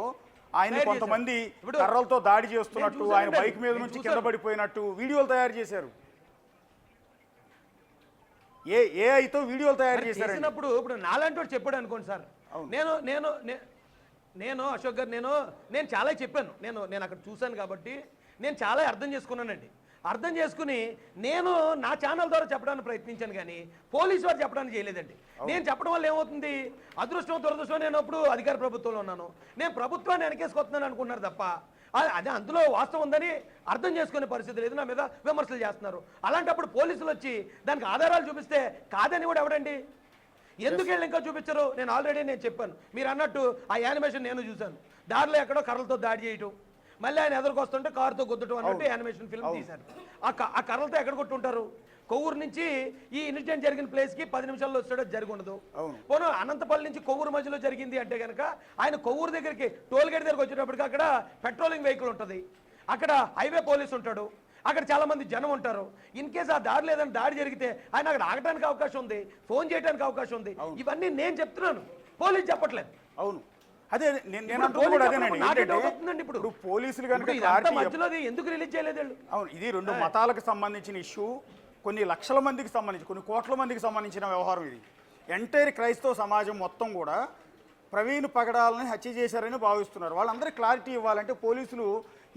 ఆయన కొంతమంది కర్రలతో దాడి చేస్తున్నట్టు, ఆయన బైక్ మీద నుంచి కింద పడిపోయినట్టు వీడియోలు తయారు చేశారు. ఏఐతో వీడియోలు తయారు చేశారు. ఇప్పుడు నాలాంటి వాడు చెప్పాడు అనుకోండి సార్, నేను అశోక్ గారు నేను చాలా చెప్పాను, నేను అక్కడ చూశాను కాబట్టి నేను చాలా అర్థం చేసుకున్నానండి. అర్థం చేసుకుని నేను నా ఛానల్ ద్వారా చెప్పడానికి ప్రయత్నించాను, కానీ పోలీసు వారు చెప్పడానికి చేయలేదండి. నేను చెప్పడం వల్ల ఏమవుతుంది, అదృష్టం దురదృష్టం, నేను అప్పుడు అధికార ప్రభుత్వంలో ఉన్నాను, నేను ప్రభుత్వాన్ని వెనకేసుకొస్తున్నాను అనుకున్నారు తప్ప అదే అందులో వాస్తవం ఉందని అర్థం చేసుకునే పరిస్థితి లేదు. నా మీద విమర్శలు చేస్తున్నారు. అలాంటప్పుడు పోలీసులు వచ్చి దానికి ఆధారాలు చూపిస్తే కాదని కూడా ఎవడండి, ఎందుకు వెళ్ళి ఇంకా చూపించరు? నేను ఆల్రెడీ చెప్పాను, మీరు అన్నట్టు ఆ యానిమేషన్ నేను చూశాను. దారిలో ఎక్కడో కర్రలతో దాడి చేయటం, మళ్ళీ ఆయన ఎదురుకొస్తుంటే కారుతో గుద్దటం అన్నట్టు యానిమేషన్ ఫిల్మ్ తీశారు. ఆ కర్రలతో ఎక్కడ కొట్టుంటారు? కొవ్వూరు నుంచి ఈ ఇన్సిడెంట్ జరిగిన ప్లేస్కి 10 నిమిషాల్లో వచ్చాడో జరిగి ఉండదు. పోను అనంతపల్లి నుంచి కొవ్వూరు మధ్యలో జరిగింది అంటే కనుక ఆయన కొవ్వూరు దగ్గరికి టోల్ గేట్ దగ్గరికి వచ్చేటప్పటికి అక్కడ పెట్రోలింగ్ వెహికల్ ఉంటుంది, అక్కడ హైవే పోలీస్ ఉంటాడు, అక్కడ చాలా మంది జనం ఉంటారు. ఇన్ కేసు ఆ దారి లేదని దాడి జరిగితే ఆయన అక్కడ ఆగడానికి అవకాశం ఉంది, ఫోన్ చేయడానికి అవకాశం ఉంది. ఇవన్నీ నేను చెప్తున్నాను, పోలీసు చెప్పట్లేదు. అవును, అదే ఇప్పుడు పోలీసులు మధ్యలో ఎందుకు రిలీజ్ చేయలేదు? అవును, ఇది 2 మతాలకు సంబంధించిన ఇష్యూ, కొన్ని లక్షల మందికి సంబంధించి, కొన్ని కోట్ల మందికి సంబంధించిన వ్యవహారం. ఇది ఎంటైర్ క్రైస్తవ సమాజం మొత్తం కూడా ప్రవీణ్ పగడాలని హత్య చేశారని భావిస్తున్నారు. వాళ్ళందరికీ క్లారిటీ ఇవ్వాలంటే పోలీసులు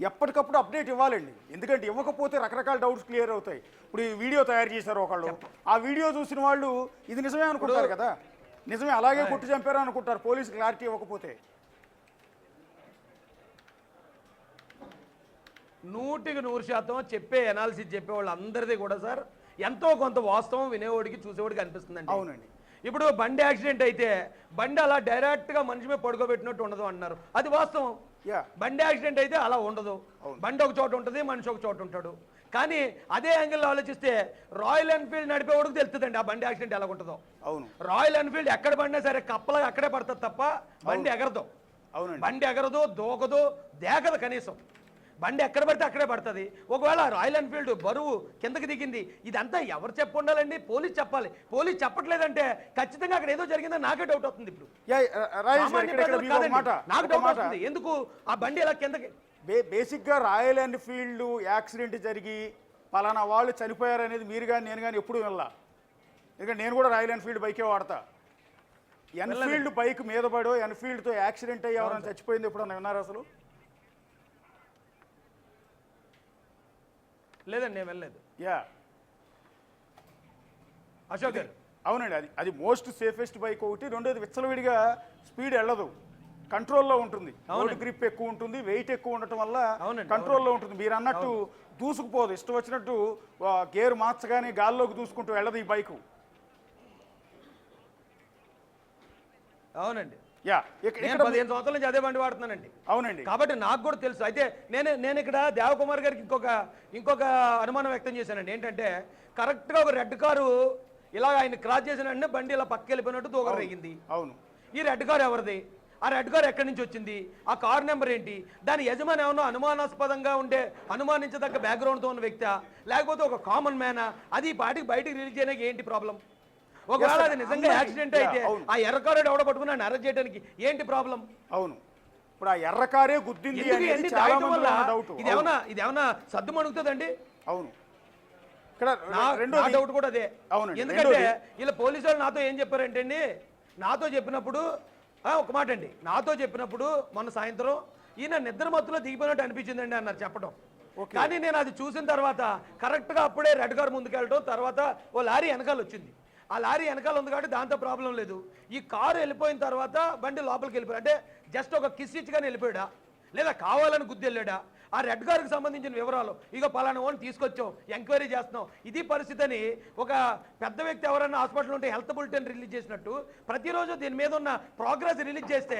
ఎప్పటికప్పుడు అప్డేట్ ఇవ్వాలండి. ఎందుకంటే ఇవ్వకపోతే రకరకాల డౌట్స్ క్లియర్ అవుతాయి. ఇప్పుడు ఈ వీడియో తయారు చేశారు ఒకళ్ళు, ఆ వీడియో చూసిన వాళ్ళు ఇది నిజమే అనుకుంటారు కదా, నిజమే అలాగే కొట్టి చంపారు అనుకుంటారు పోలీసు క్లారిటీ ఇవ్వకపోతే. 100% చెప్పే అనాలిసిస్ చెప్పే వాళ్ళు అందరిది కూడా సార్ ఎంతో కొంత వాస్తవం వినేవాడికి చూసేవాడికి అనిపిస్తుందండి. అవునండి. ఇప్పుడు బండి యాక్సిడెంట్ అయితే బండి అలా డైరెక్ట్గా మనిషి మీద పడుకోబెట్టినట్టు ఉండదు అన్నారు, అది వాస్తవం. బండి యాక్సిడెంట్ అయితే అలా ఉండదు, బండి ఒక చోట ఉంటుంది, మనిషి ఒక చోట ఉంటాడు. కానీ అదే యాంగిల్లో ఆలోచిస్తే రాయల్ ఎన్ఫీల్డ్ నడిపేవాడికి తెలుస్తుందండి ఆ బండి యాక్సిడెంట్ ఎలా ఉంటుందో. అవును, రాయల్ ఎన్ఫీల్డ్ ఎక్కడ పడినా సరే కప్పలా అక్కడే పడుతుంది తప్ప బండి ఎగరదు. బండి ఎగరదు, దూకదు, దేగదు కనీసం. బండి ఎక్కడ పడితే అక్కడే పడుతుంది. ఒకవేళ రాయల్ ఎన్ఫీల్డ్ బరువు కిందకి దిగింది, ఇదంతా ఎవరు చెప్పు ఉండాలండి? పోలీసు చెప్పాలి. పోలీసు చెప్పట్లేదంటే ఖచ్చితంగా అక్కడ ఏదో జరిగిందని నాకే డౌట్ అవుతుంది. ఇప్పుడు నాకు డౌట్ అవుతుంది, ఎందుకు ఆ బండి ఇలా కిందకి. బేసిక్గా రాయల్ ఎన్ఫీల్డ్ యాక్సిడెంట్ జరిగి పలానా వాళ్ళు చనిపోయారు అనేది మీరు కానీ నేను కానీ ఎప్పుడు వినలా. ఎందుకంటే నేను కూడా రాయల్ ఎన్ఫీల్డ్ బైకే వాడతా. ఎన్ఫీల్డ్ బైక్ మీద పడో ఎన్ఫీల్డ్తో యాక్సిడెంట్ అయ్యి ఎవరైనా చచ్చిపోయింది ఎప్పుడన్నా విన్నారు అసలు? లేదండి, నేను వెళ్ళలేదు. అశోక్ గారు, అవునండి, అది మోస్ట్ సేఫెస్ట్ బైక్ ఒకటి. రెండోది విచ్చలవిడిగా స్పీడ్ వెళ్ళదు, కంట్రోల్లో ఉంటుంది. రోడ్ గ్రిప్ ఎక్కువ ఉంటుంది, వెయిట్ ఎక్కువ ఉండటం వల్ల కంట్రోల్లో ఉంటుంది. మీరు అన్నట్టు దూసుకుపోదు, ఇష్టం వచ్చినట్టు గేర్ మార్చగానే గాల్లోకి దూసుకుంటూ వెళ్ళదు ఈ బైకు. అవునండి, 15 సంవత్సరాల నుంచి అదే బండి వాడుతున్నానండి. అవునండి, కాబట్టి నాకు కూడా తెలుసు. అయితే నేను ఇక్కడ దేవకుమార్ గారికి ఇంకొక అనుమానం వ్యక్తం చేశానండి. ఏంటంటే కరెక్ట్గా ఒక రెడ్ కారు ఇలా ఆయన క్రాస్ చేసిన వెంటనే బండి ఇలా పక్కకి వెళ్ళిపోయినట్టు దూకరేగింది. అవును, ఈ రెడ్ కారు ఎవరిది? ఆ రెడ్ కారు ఎక్కడి నుంచి వచ్చింది? ఆ కార్ నెంబర్ ఏంటి? దాని యజమాని ఏమన్నా అనుమానాస్పదంగా ఉండే అనుమానించదగ్గ బ్యాక్గ్రౌండ్తో ఉన్న వ్యక్తి, లేకపోతే ఒక కామన్ మ్యానా? అది పాటికి బయటికి రిలీజ్ చేయడానికి ఏంటి ప్రాబ్లం? ఒకవేళ అది నిజంగా యాక్సిడెంట్ అయితే ఆ ఎర్ర కారు ఎవడ పట్టుకుని ఆయన అరెస్ట్ చేయడానికి ఏంటి ప్రాబ్లం? అవును, ఇప్పుడు ఆ ఎర్ర కారే గుద్దింది అనేది చాలా మందిలో ఉన్న డౌట్. ఇదేమన్నా సద్దు మణుగుతుందండి? అవును, ఇక్కడ నా డౌట్ కూడా అదే. ఎందుకంటే ఇలా పోలీసు వాళ్ళు నాతో ఏం చెప్పారంటే అండి, నాతో చెప్పినప్పుడు ఒక మాట అండి, నాతో చెప్పినప్పుడు మొన్న సాయంత్రం ఈయన నిద్ర మత్తులో దిగిపోయినట్టు అనిపించిందండి అన్నారు చెప్పడం. కానీ నేను అది చూసిన తర్వాత కరెక్ట్గా అప్పుడే రెడ్ కార్ ముందుకెళ్ళడం, తర్వాత ఓ లారీ వెనకాల వచ్చింది. ఆ లారీ వెనకాల ఉంది కాబట్టి దాంతో ప్రాబ్లం లేదు. ఈ కారు వెళ్ళిపోయిన తర్వాత బండి లోపలికి వెళ్ళిపోయాడు. అంటే జస్ట్ ఒక కిస్ ఇచ్చిగానే వెళ్ళిపోయాడా, లేదా కావాలని గుద్ది వెళ్ళాడా? ఆ రెడ్ కార్కి సంబంధించిన వివరాలు ఇక పలానా ఓన్ తీసుకొచ్చాం, ఎంక్వైరీ చేస్తున్నాం, ఇది పరిస్థితి అని ఒక పెద్ద వ్యక్తి ఎవరైనా హాస్పిటల్ ఉంటే హెల్త్ బులెటిన్ రిలీజ్ చేసినట్టు ప్రతిరోజు దీని మీద ఉన్న ప్రోగ్రెస్ రిలీజ్ చేస్తే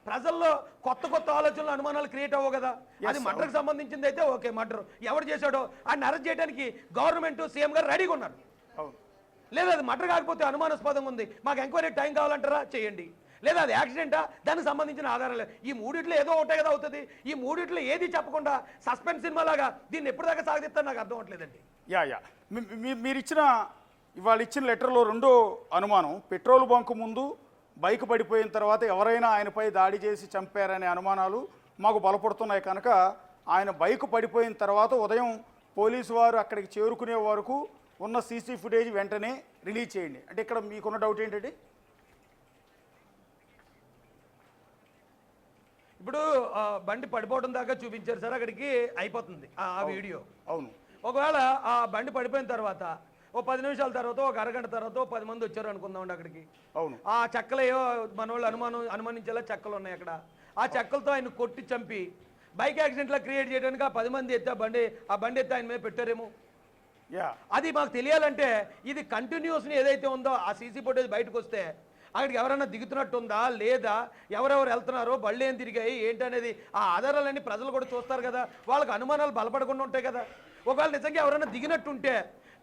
ప్రజల్లో కొత్త కొత్త ఆలోచనలు, అనుమానాలు క్రియేట్ అవ్వవు కదా. అది మర్డర్కి సంబంధించింది అయితే ఓకే, మర్డర్ ఎవరు చేశాడో ఆయన అరెస్ట్ చేయడానికి గవర్నమెంట్ సీఎం గారు రెడీగా ఉన్నారు. లేదా అది మర్డర్ కాకపోతే అనుమానాస్పదంగా ఉంది, మాకు ఎంక్వైరీ టైం కావాలంటారా, చేయండి. లేదా అది యాక్సిడెంటా, దానికి సంబంధించిన ఆధారాలు. ఈ మూడిట్లో ఏదో ఒకటే కదా అవుతుంది. ఈ మూడిట్లో ఏది చెప్పకుండా సస్పెన్స్ సినిమా లాగా దీన్ని ఎప్పుడు దాకా సాగదిస్తాను నాకు అర్థం అవ్వట్లేదండి. యా మీరు ఇవాళ ఇచ్చిన లెటర్లో రెండో అనుమానం, పెట్రోల్ బంక్ ముందు బైక్ పడిపోయిన తర్వాత ఎవరైనా ఆయనపై దాడి చేసి చంపారనే అనుమానాలు మాకు బలపడుతున్నాయి కనుక ఆయన బైక్ పడిపోయిన తర్వాత ఉదయం పోలీసు వారు అక్కడికి చేరుకునే వరకు ఉన్న సీసీ ఫుటేజ్ వెంటనే రిలీజ్ చేయండి. అంటే ఇక్కడ మీకున్న డౌట్ ఏంటంటే, ఇప్పుడు బండి పడిపోవడం దాకా చూపించారు సార్, అక్కడికి అయిపోతుంది ఆ వీడియో. అవును. ఒకవేళ ఆ బండి పడిపోయిన తర్వాత ఓ 10 నిమిషాల తర్వాత, ఒక అరగంట తర్వాత 10 మంది వచ్చారు అనుకుందామండి అక్కడికి. అవును. ఆ చెక్కలు ఏవో మన వాళ్ళు అనుమానించేలా చెక్కలు ఉన్నాయి అక్కడ. ఆ చెక్కలతో ఆయన కొట్టి చంపి బైక్ యాక్సిడెంట్లా క్రియేట్ చేయడానికి ఆ 10 మంది ఎత్తే ఆ బండి ఎత్తే ఆయన మీద పెట్టారేమో. అది మాకు తెలియాలంటే ఇది కంటిన్యూస్ని ఏదైతే ఉందో ఆ సీసీ ఫుటేజ్ బయటకు వస్తే అక్కడికి ఎవరైనా దిగుతున్నట్టుందా లేదా, ఎవరెవరు వెళ్తున్నారో, బళ్ళు ఏం తిరిగాయి ఏంటనేది ఆ ఆధారాలన్నీ ప్రజలు కూడా చూస్తారు కదా, వాళ్ళకి అనుమానాలు బలపడకుండా ఉంటాయి కదా. ఒకవేళ నిజంగా ఎవరైనా దిగినట్టుంటే,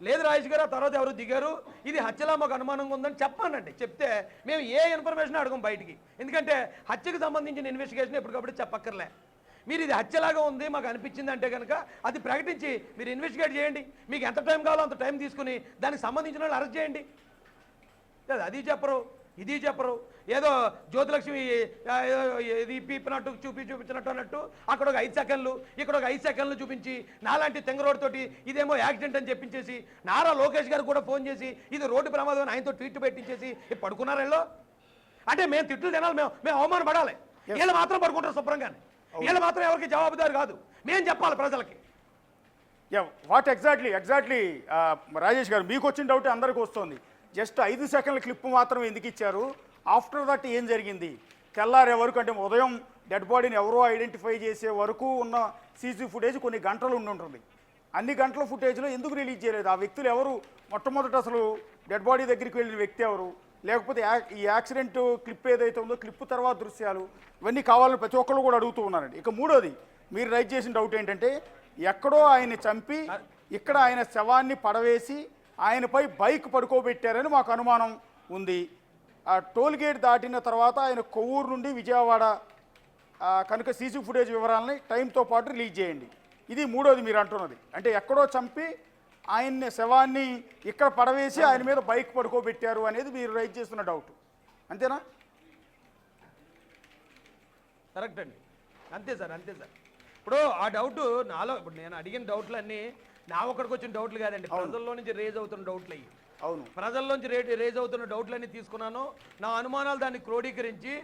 లేదు రాజేష్ గారు ఆ తర్వాత ఎవరు దిగారు, ఇది హత్యలా మాకు అనుమానంగా ఉందని చెప్పానండి. చెప్తే మేము ఏ ఇన్ఫర్మేషన్ అడగం బయటికి, ఎందుకంటే హత్యకు సంబంధించిన ఇన్వెస్టిగేషన్ ఎప్పటికప్పుడు చెప్పక్కర్లే. మీరు ఇది హత్యలాగా ఉంది మాకు అనిపించింది అంటే కనుక అది ప్రకటించి మీరు ఇన్వెస్టిగేట్ చేయండి, మీకు ఎంత టైం కావాలో అంత టైం తీసుకుని దానికి సంబంధించిన వాళ్ళు అరెస్ట్ చేయండి. అది చెప్పరు, ఇది చెప్పరు. ఏదో జ్యోతిలక్ష్మి ఇది పీపినట్టు చూపించినట్టు అన్నట్టు అక్కడ ఒక 5 సెకండ్లు, ఇక్కడ ఒక 5 సెకండ్లు చూపించి నాలాంటి తెంగరోడ్ తోటి ఇదేమో యాక్సిడెంట్ అని చెప్పించేసి నారా లోకేష్ గారు కూడా ఫోన్ చేసి ఇది రోడ్డు ప్రమాదం అని ఆయనతో ట్వీట్ పెట్టించేసి పడుకున్నారు వీళ్ళు. అంటే మేము తిట్లు తినాలి, మేము అవమానం పడాలి, వీళ్ళు మాత్రం పడుకుంటారు శుభ్రంగానే, వీళ్ళు మాత్రం ఎవరికి జవాబుదారు కాదు, మేము చెప్పాలి ప్రజలకి. వాట్ ఎగ్జాక్ట్లీ రాజేష్ గారు మీకు వచ్చిన డౌట్ అందరికీ వస్తుంది. జస్ట్ 5 సెకండ్ల క్లిప్ మాత్రం ఎందుకు ఇచ్చారు, ఆఫ్టర్ దట్ ఏం జరిగింది, తెల్లారే వరకు అంటే ఉదయం డెడ్ బాడీని ఎవరో ఐడెంటిఫై చేసే వరకు ఉన్న సీసీ ఫుటేజ్ కొన్ని గంటలు ఉంటుంది. అన్ని గంటల ఫుటేజ్లో ఎందుకు రిలీజ్ చేయలేదు? ఆ వ్యక్తులు ఎవరు, మొట్టమొదట అసలు డెడ్ బాడీ దగ్గరికి వెళ్ళిన వ్యక్తి ఎవరు, లేకపోతే ఈ యాక్సిడెంట్ క్లిప్ ఏదైతే ఉందో క్లిప్ తర్వాత దృశ్యాలు, ఇవన్నీ కావాలని ప్రతి ఒక్కళ్ళు కూడా అడుగుతూ ఉన్నారండి. ఇక మూడోది మీరు రైజ్ చేసిన డౌట్ ఏంటంటే, ఎక్కడో ఆయన్ని చంపి ఇక్కడ ఆయన శవాన్ని పడవేసి ఆయనపై బైక్ పడుకోబెట్టారని మాకు అనుమానం ఉంది. ఆ టోల్ గేట్ దాటిన తర్వాత ఆయన కొవ్వూరు నుండి విజయవాడ కనుక సీసీ ఫుటేజ్ వివరాలని టైంతో పాటు రిలీజ్ చేయండి. ఇది మూడోది మీరు అంటున్నది. అంటే ఎక్కడో చంపి ఆయన్ని శవాన్ని ఇక్కడ పడవేసి ఆయన మీద బైక్ పడుకోబెట్టారు అనేది మీరు రైజ్ చేస్తున్న డౌట్, అంతేనా? కరెక్ట్ అండి, అంతే సార్. ఇప్పుడు ఆ డౌట్ నాలో, ఇప్పుడు నేను అడిగిన డౌట్లు అన్నీ నా ఒక్కడికి వచ్చిన డౌట్లు కాదండి, ప్రజల్లో నుంచి రేజ్ అవుతున్న డౌట్లు అయ్యి. అవును, ప్రజల్లోంచి రేజ్ అవుతున్న డౌట్లన్నీ తీసుకున్నాను. నా అనుమానాలు దాన్ని క్రోడీకరించి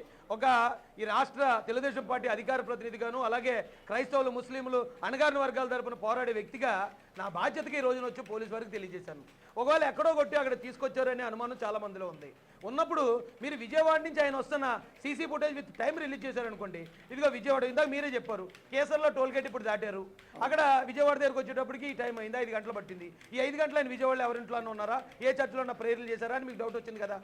ఈ రాష్ట్ర తెలుగుదేశం పార్టీ అధికార ప్రతినిధిగాను, అలాగే క్రైస్తవులు, ముస్లింలు, అణగారిన వర్గాల తరపున పోరాడే వ్యక్తిగా నా బాధ్యతకి ఈ రోజున వచ్చి పోలీసు వారికి తెలియజేశాను. ఒకవేళ ఎక్కడో కొట్టి అక్కడ తీసుకొచ్చారనే అనుమానం చాలా మందిలో ఉంది. ఉన్నప్పుడు మీరు విజయవాడ నుంచి ఆయన వస్తున్న CC footage with time release చేశారనుకోండి, ఇదిగో విజయవాడ, ఇందాక మీరే చెప్పారు కేసర్లో టోల్ గేట్ ఇప్పుడు దాటారు, అక్కడ విజయవాడ దగ్గరకు వచ్చేటప్పటికి ఈ టైం అయింది, 5 గంటలు పట్టింది. ఈ 5 గంటలు ఆయన విజయవాడలో ఎవరింట్లోనే ఉన్నారా, ఏ చర్చిలో ఉన్న ప్రేయర్లు చేశారా అని మీకు డౌట్ వచ్చింది కదా.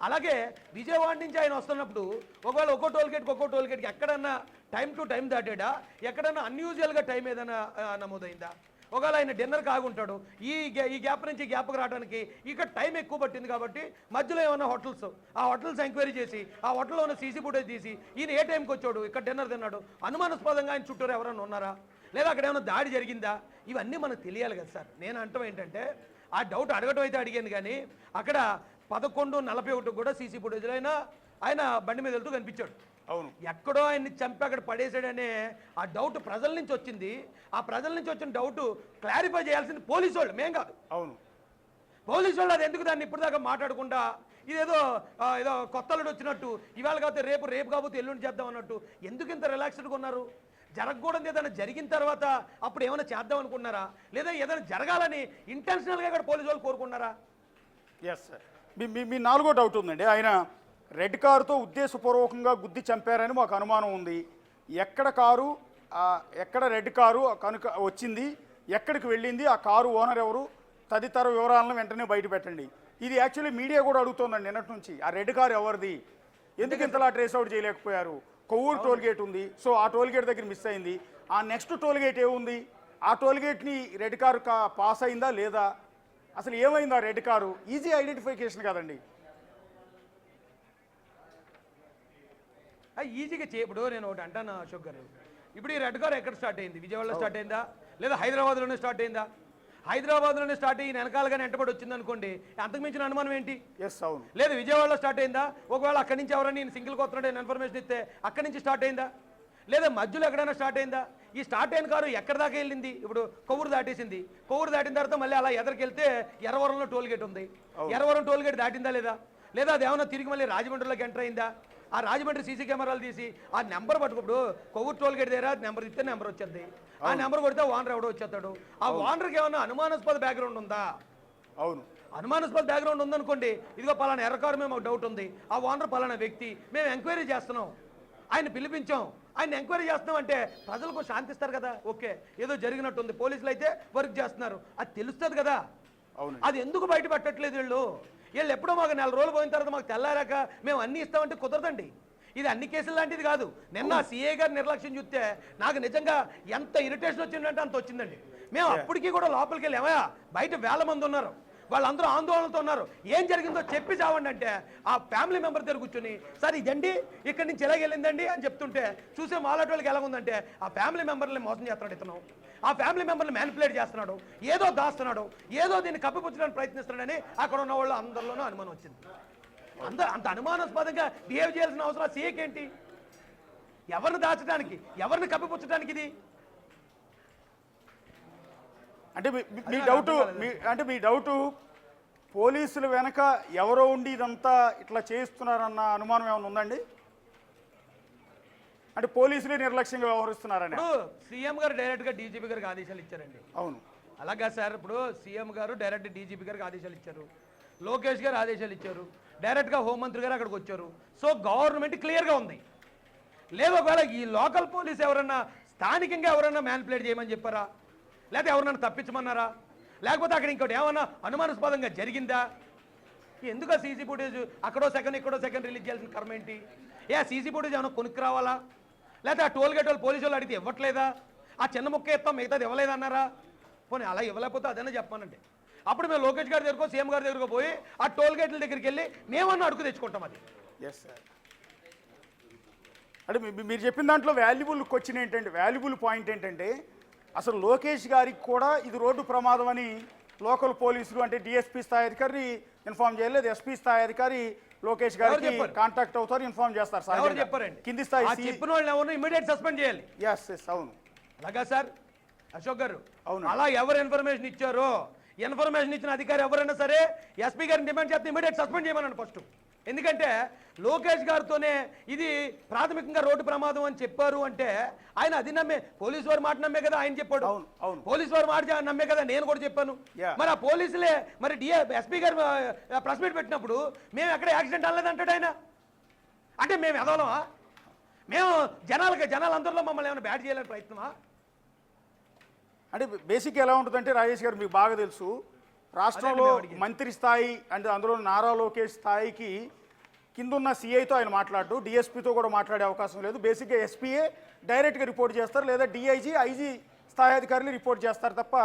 అలాగే విజయవాడ నుంచి ఆయన వస్తున్నప్పుడు ఒకవేళ ఒక్కో టోల్ గేట్కి ఎక్కడన్నా టైం టు టైం దాటాడా, ఎక్కడన్నా అన్యూజువల్గా టైం ఏదైనా నమోదైందా, ఒకవేళ ఆయన డిన్నర్ కాగుంటాడు, ఈ గ్యాప్ నుంచి గ్యాప్కి రావడానికి ఇక్కడ టైం ఎక్కువ పట్టింది కాబట్టి మధ్యలో ఏమన్నా ఆ హోటల్స్ ఎంక్వైరీ చేసి ఆ హోటల్లో ఉన్న సీసీ ఫుటేజ్ తీసి ఈయన ఏ టైంకి వచ్చాడు, ఇక్కడ డిన్నర్ తిన్నాడు, అనుమానాస్పదంగా ఆయన చుట్టూరు ఎవరైనా ఉన్నారా, లేదా అక్కడ ఏమైనా దాడి జరిగిందా, ఇవన్నీ మనకు తెలియాలి కదా సార్. నేను అంటాం ఏంటంటే, ఆ డౌట్ అడగటం అయితే అడిగాను కానీ అక్కడ 11:41 కూడా సీసీ ఫుటేజ్లో ఆయన బండి మీద వెళ్తూ కనిపించాడు. అవును, ఎక్కడో ఆయన్ని చంపి అక్కడ పడేసాడనే ఆ డౌట్ ప్రజల నుంచి వచ్చింది. ఆ ప్రజల నుంచి వచ్చిన డౌట్ క్లారిఫై చేయాల్సింది పోలీసు వాళ్ళు, మేం కాదు. అవును, పోలీసు వాళ్ళు అది ఎందుకు దాన్ని ఇప్పటిదాకా మాట్లాడకుండా ఇదేదో ఏదో కొత్తలుడు వచ్చినట్టు, ఇవాళ కాకపోతే రేపు కాకపోతే ఎల్లుండి చేద్దాం అన్నట్టు ఎందుకు ఇంత రిలాక్స్డ్గా ఉన్నారు? జరగకూడదు ఏదైనా జరిగిన తర్వాత అప్పుడు ఏమైనా చేద్దాం అనుకున్నారా, లేదా ఏదైనా జరగాలని ఇంటెన్షనల్గా ఇక్కడ పోలీసు వాళ్ళు కోరుకున్నారా? Yes sir. మీ నాలుగో డౌట్ ఉందండి. ఆయన రెడ్ కారుతో ఉద్దేశపూర్వకంగా గుద్ది చంపారని మాకు అనుమానం ఉంది. ఎక్కడ కారు, ఎక్కడ రెడ్ కారు కనుక వచ్చింది, ఎక్కడికి వెళ్ళింది, ఆ కారు ఓనర్ ఎవరు, తదితర వివరాలను వెంటనే బయట పెట్టండి. ఇది యాక్చువల్లీ మీడియా కూడా అడుగుతోందండి నిన్నటి నుంచి. ఆ రెడ్ కారు ఎవరిది, ఎందుకు ఇంతలా ట్రేస్ అవుట్ చేయలేకపోయారు? కొవ్వూరు టోల్గేట్ ఉంది, సో ఆ టోల్గేట్ దగ్గర మిస్ అయింది. ఆ నెక్స్ట్ టోల్గేట్ ఏముంది, ఆ టోల్గేట్ని రెడ్ కారు పాస్ అయిందా లేదా, అసలు ఏమైంది ఆ రెడ్ కారు? ఈజీ ఐడెంటిఫికేషన్ కదండి. ఈజీగా ఇప్పుడు నేను ఒకటి అంటాను అశోక్ గారు, ఇప్పుడు ఈ రెడ్ కార్ ఎక్కడ స్టార్ట్ అయింది? విజయవాడలో స్టార్ట్ అయిందా, లేదా హైదరాబాద్లోనే స్టార్ట్ అయిందా? హైదరాబాద్లోనే స్టార్ట్ అయ్యి వెనకాలగానే ఎంటబడి వచ్చింది అనుకోండి, అంతకు మించిన అనుమానం ఏంటి? అవును. లేదు విజయవాడలో స్టార్ట్ అయిందా, ఒకవేళ అక్కడి నుంచి ఎవరైనా నేను సింగిల్ కొత్తనాడు ఇన్ఫర్మేషన్ ఇస్తే అక్కడి నుంచి స్టార్ట్ అయిందా, లేదా మధ్యలో ఎక్కడైనా స్టార్ట్ అయిందా? ఈ స్టార్ట్ అయిన కారు ఎక్కడ దాకా వెళ్ళింది? ఇప్పుడు కొవ్వూరు దాటేసింది, కొవ్వూరు దాటిన తర్వాత మళ్ళీ అలా ఎదరికెళ్తే ఎర్రవరంలో టోల్గేట్ ఉంది, ఎర్రవరం టోల్గేట్ దాటిందా లేదా, లేదా అది ఏమన్నా తిరిగి మళ్ళీ రాజమండ్రిలోకి ఎంటర్ అయిందా? ఆ రాజమండ్రి సీసీ కెమెరాలు తీసి ఆ నెంబర్ పట్టుకుప్పుడు కొవ్వూరు టోల్గేట్ దగ్గర నెంబర్ ఇస్తే నెంబర్ వచ్చేది, ఆ నెంబర్ కొడితే ఓనర్ ఎవడో వచ్చేస్తాడు. ఆ ఓనర్కి ఏమన్నా అనుమానాస్పద బ్యాక్గ్రౌండ్ ఉందా? అవును, అనుమానాస్పద బ్యాక్గ్రౌండ్ ఉందనుకోండి, ఇదిగో పలానా ఎర్రకారు మేము ఒక డౌట్ ఉంది, ఆ ఓనర్ పలానా వ్యక్తి, మేము ఎంక్వైరీ చేస్తున్నాం, ఆయన పిలిపించాం, ఆయన ఎంక్వైరీ చేస్తున్నాం అంటే ప్రజలకు శాంతిస్తారు కదా. ఓకే, ఏదో జరిగినట్టుంది, పోలీసులు అయితే వర్క్ చేస్తున్నారు, అది తెలుస్తుంది కదా. అది ఎందుకు బయట పెట్టట్లేదు వీళ్ళు ఎప్పుడో మాకు 4 రోజులు పోయిన తర్వాత మాకు తెల్లారాక మేము అన్ని ఇస్తామంటే కుదరదండి. ఇది అన్ని కేసులు లాంటిది కాదు. నిన్న సిఏ గారి నిర్లక్ష్యం చూస్తే నాకు నిజంగా ఎంత ఇరిటేషన్ వచ్చిందంటే అంత వచ్చిందండి. మేము అప్పటికీ కూడా లోపలికి వెళ్ళి ఏమయ్యా బయట వేల మంది ఉన్నారు, వాళ్ళందరూ ఆందోళనతో ఉన్నారు, ఏం జరిగిందో చెప్పి చావండి అంటే ఆ ఫ్యామిలీ మెంబర్ దగ్గర కూర్చొని సార్ ఇదండి ఇక్కడి నుంచి ఎలా వెళ్ళిందండి అని చెప్తుంటే చూసే మాలాటి వాళ్ళకి ఎలా ఉందంటే ఆ ఫ్యామిలీ మెంబర్ని మోసం చేస్తున్నాడు ఇతను, ఆ ఫ్యామిలీ మెంబర్ని మ్యానిపులేట్ చేస్తున్నాడు, ఏదో దాస్తున్నాడు, ఏదో దీన్ని కప్పిపుచ్చడానికి ప్రయత్నిస్తున్నాడని అక్కడ ఉన్న వాళ్ళు అందరిలోనూ అనుమానం వచ్చింది. అంత అనుమానాస్పదంగా బిహేవ్ చేయాల్సిన అవసరం సీఏకి ఏంటి? ఎవరిని దాచడానికి, ఎవరిని కప్పిపుచ్చడానికి? ఇది అంటే మీ డౌటు పోలీసులు వెనక ఎవరో ఉండి ఇదంతా ఇట్లా చేస్తున్నారన్న అనుమానం ఏమైనా ఉందండి? అంటే పోలీసులే నిర్లక్ష్యంగా వ్యవహరిస్తున్నారని. సీఎం గారు డైరెక్ట్ గా డీజీపీ గారికి ఆదేశాలు ఇచ్చారండి. అవును, అలాగా సార్. ఇప్పుడు సీఎం గారు డైరెక్ట్ డీజీపీ గారికి ఆదేశాలు ఇచ్చారు, లోకేష్ గారు ఆదేశాలు ఇచ్చారు, డైరెక్ట్ గా హోంమంత్రి గారు అక్కడికి వచ్చారు. సో గవర్నమెంట్ క్లియర్ గా ఉంది. లేదు ఒకవేళ ఈ లోకల్ పోలీస్ ఎవరన్నా స్థానికంగా ఎవరన్నా మ్యానిపులేట్ చేయమని చెప్పారా, లేకపోతే ఎవరన్నా తప్పించమన్నారా, లేకపోతే అక్కడ ఇంకోటి ఏమన్నా అనుమానాస్పదంగా జరిగిందా? ఎందుకు సీసీ ఫుటేజ్ అక్కడో సెకండ్ ఇక్కడో సెకండ్ రిలీజ్ చేయాల్సిన కర్మ ఏంటి? సీసీ ఫుటేజ్ ఏమన్నా కొనుక్కు రావాలా, లేకపోతే ఆ టోల్ గేట్ వాళ్ళు పోలీసు వాళ్ళు అడిగితే ఇవ్వట్లేదా, ఆ చిన్న ముక్క ఇస్తాం మిగతాది ఇవ్వలేదన్నారా? పోనీ అలా ఇవ్వలేకపోతే అదన్నా చెప్పానండి. అప్పుడు మేము లోకేష్ గారి దగ్గరకో సీఎం గారి దగ్గరకు పోయి ఆ టోల్ గేట్ల దగ్గరికి వెళ్ళి మేమన్నా అడుగు తెచ్చుకుంటాం. అది అంటే మీరు చెప్పిన దాంట్లో వాల్యుబుల్ క్వశ్చన్ ఏంటంటే, వాల్యుబుల్ పాయింట్ ఏంటంటే అసలు లోకేష్ గారికి కూడా ఇది రోడ్డు ప్రమాదం అని లోకల్ పోలీసులు అంటే డిఎస్పీ స్థాయి అధికారి ఇన్ఫార్మ్ చేయలేదు, ఎస్పీ స్థాయి అధికారి లోకేష్ గారికి కాంటాక్ట్ అవుతారు, ఇన్ఫార్మ్ చేస్తారు. ఎవరు చెప్పారండి? కింది స్థాయి చెప్పిన వాళ్ళని ఎవరు ఇమీడియట్ సస్పెండ్ చేయాలి. అవును, అలాగా సార్ అశోక్ గారు. అవును, అలా ఎవరు ఇన్ఫర్మేషన్ ఇచ్చారో, ఇన్ఫర్మేషన్ ఇచ్చిన అధికారి ఎవరైనా సరే ఎస్పీ గారిని డిమాండ్ చేస్తే ఇమీడియట్ సస్పెండ్ చేయమన్నాను ఫస్ట్. ఎందుకంటే లోకేష్ గారితోనే ఇది ప్రాథమికంగా రోడ్డు ప్రమాదం అని చెప్పారు అంటే ఆయన అది నమ్మే, పోలీసు వారి మాట నమ్మే కదా ఆయన చెప్పాడు, పోలీసు వారి మాట నమ్మే కదా నేను కూడా చెప్పాను. మరి ఆ పోలీసులే మరి ఎస్పీ గారు ప్రెస్ మీట్ పెట్టినప్పుడు మేము ఎక్కడ యాక్సిడెంట్ అనలేదంటాడు ఆయన. అంటే మేము ఎదవలమా? మేము జనాలందరిలో మమ్మల్ని ఏమైనా బ్యాడ్ చేయాలని ప్రయత్నమా? అంటే బేసిక్ ఎలా ఉంటుందంటే రాజేష్ గారు మీకు బాగా తెలుసు, రాష్ట్రంలో మంత్రి స్థాయి అంటే అందులో నారా లోకేష్ స్థాయికి కిందున్న సిఐతో ఆయన మాట్లాడు, డిఎస్పీతో కూడా మాట్లాడే అవకాశం లేదు. బేసిక్గా ఎస్పీఏ డైరెక్ట్గా రిపోర్ట్ చేస్తారు, లేదా డిఐజీ ఐజీ స్థాయి అధికారులు రిపోర్ట్ చేస్తారు తప్ప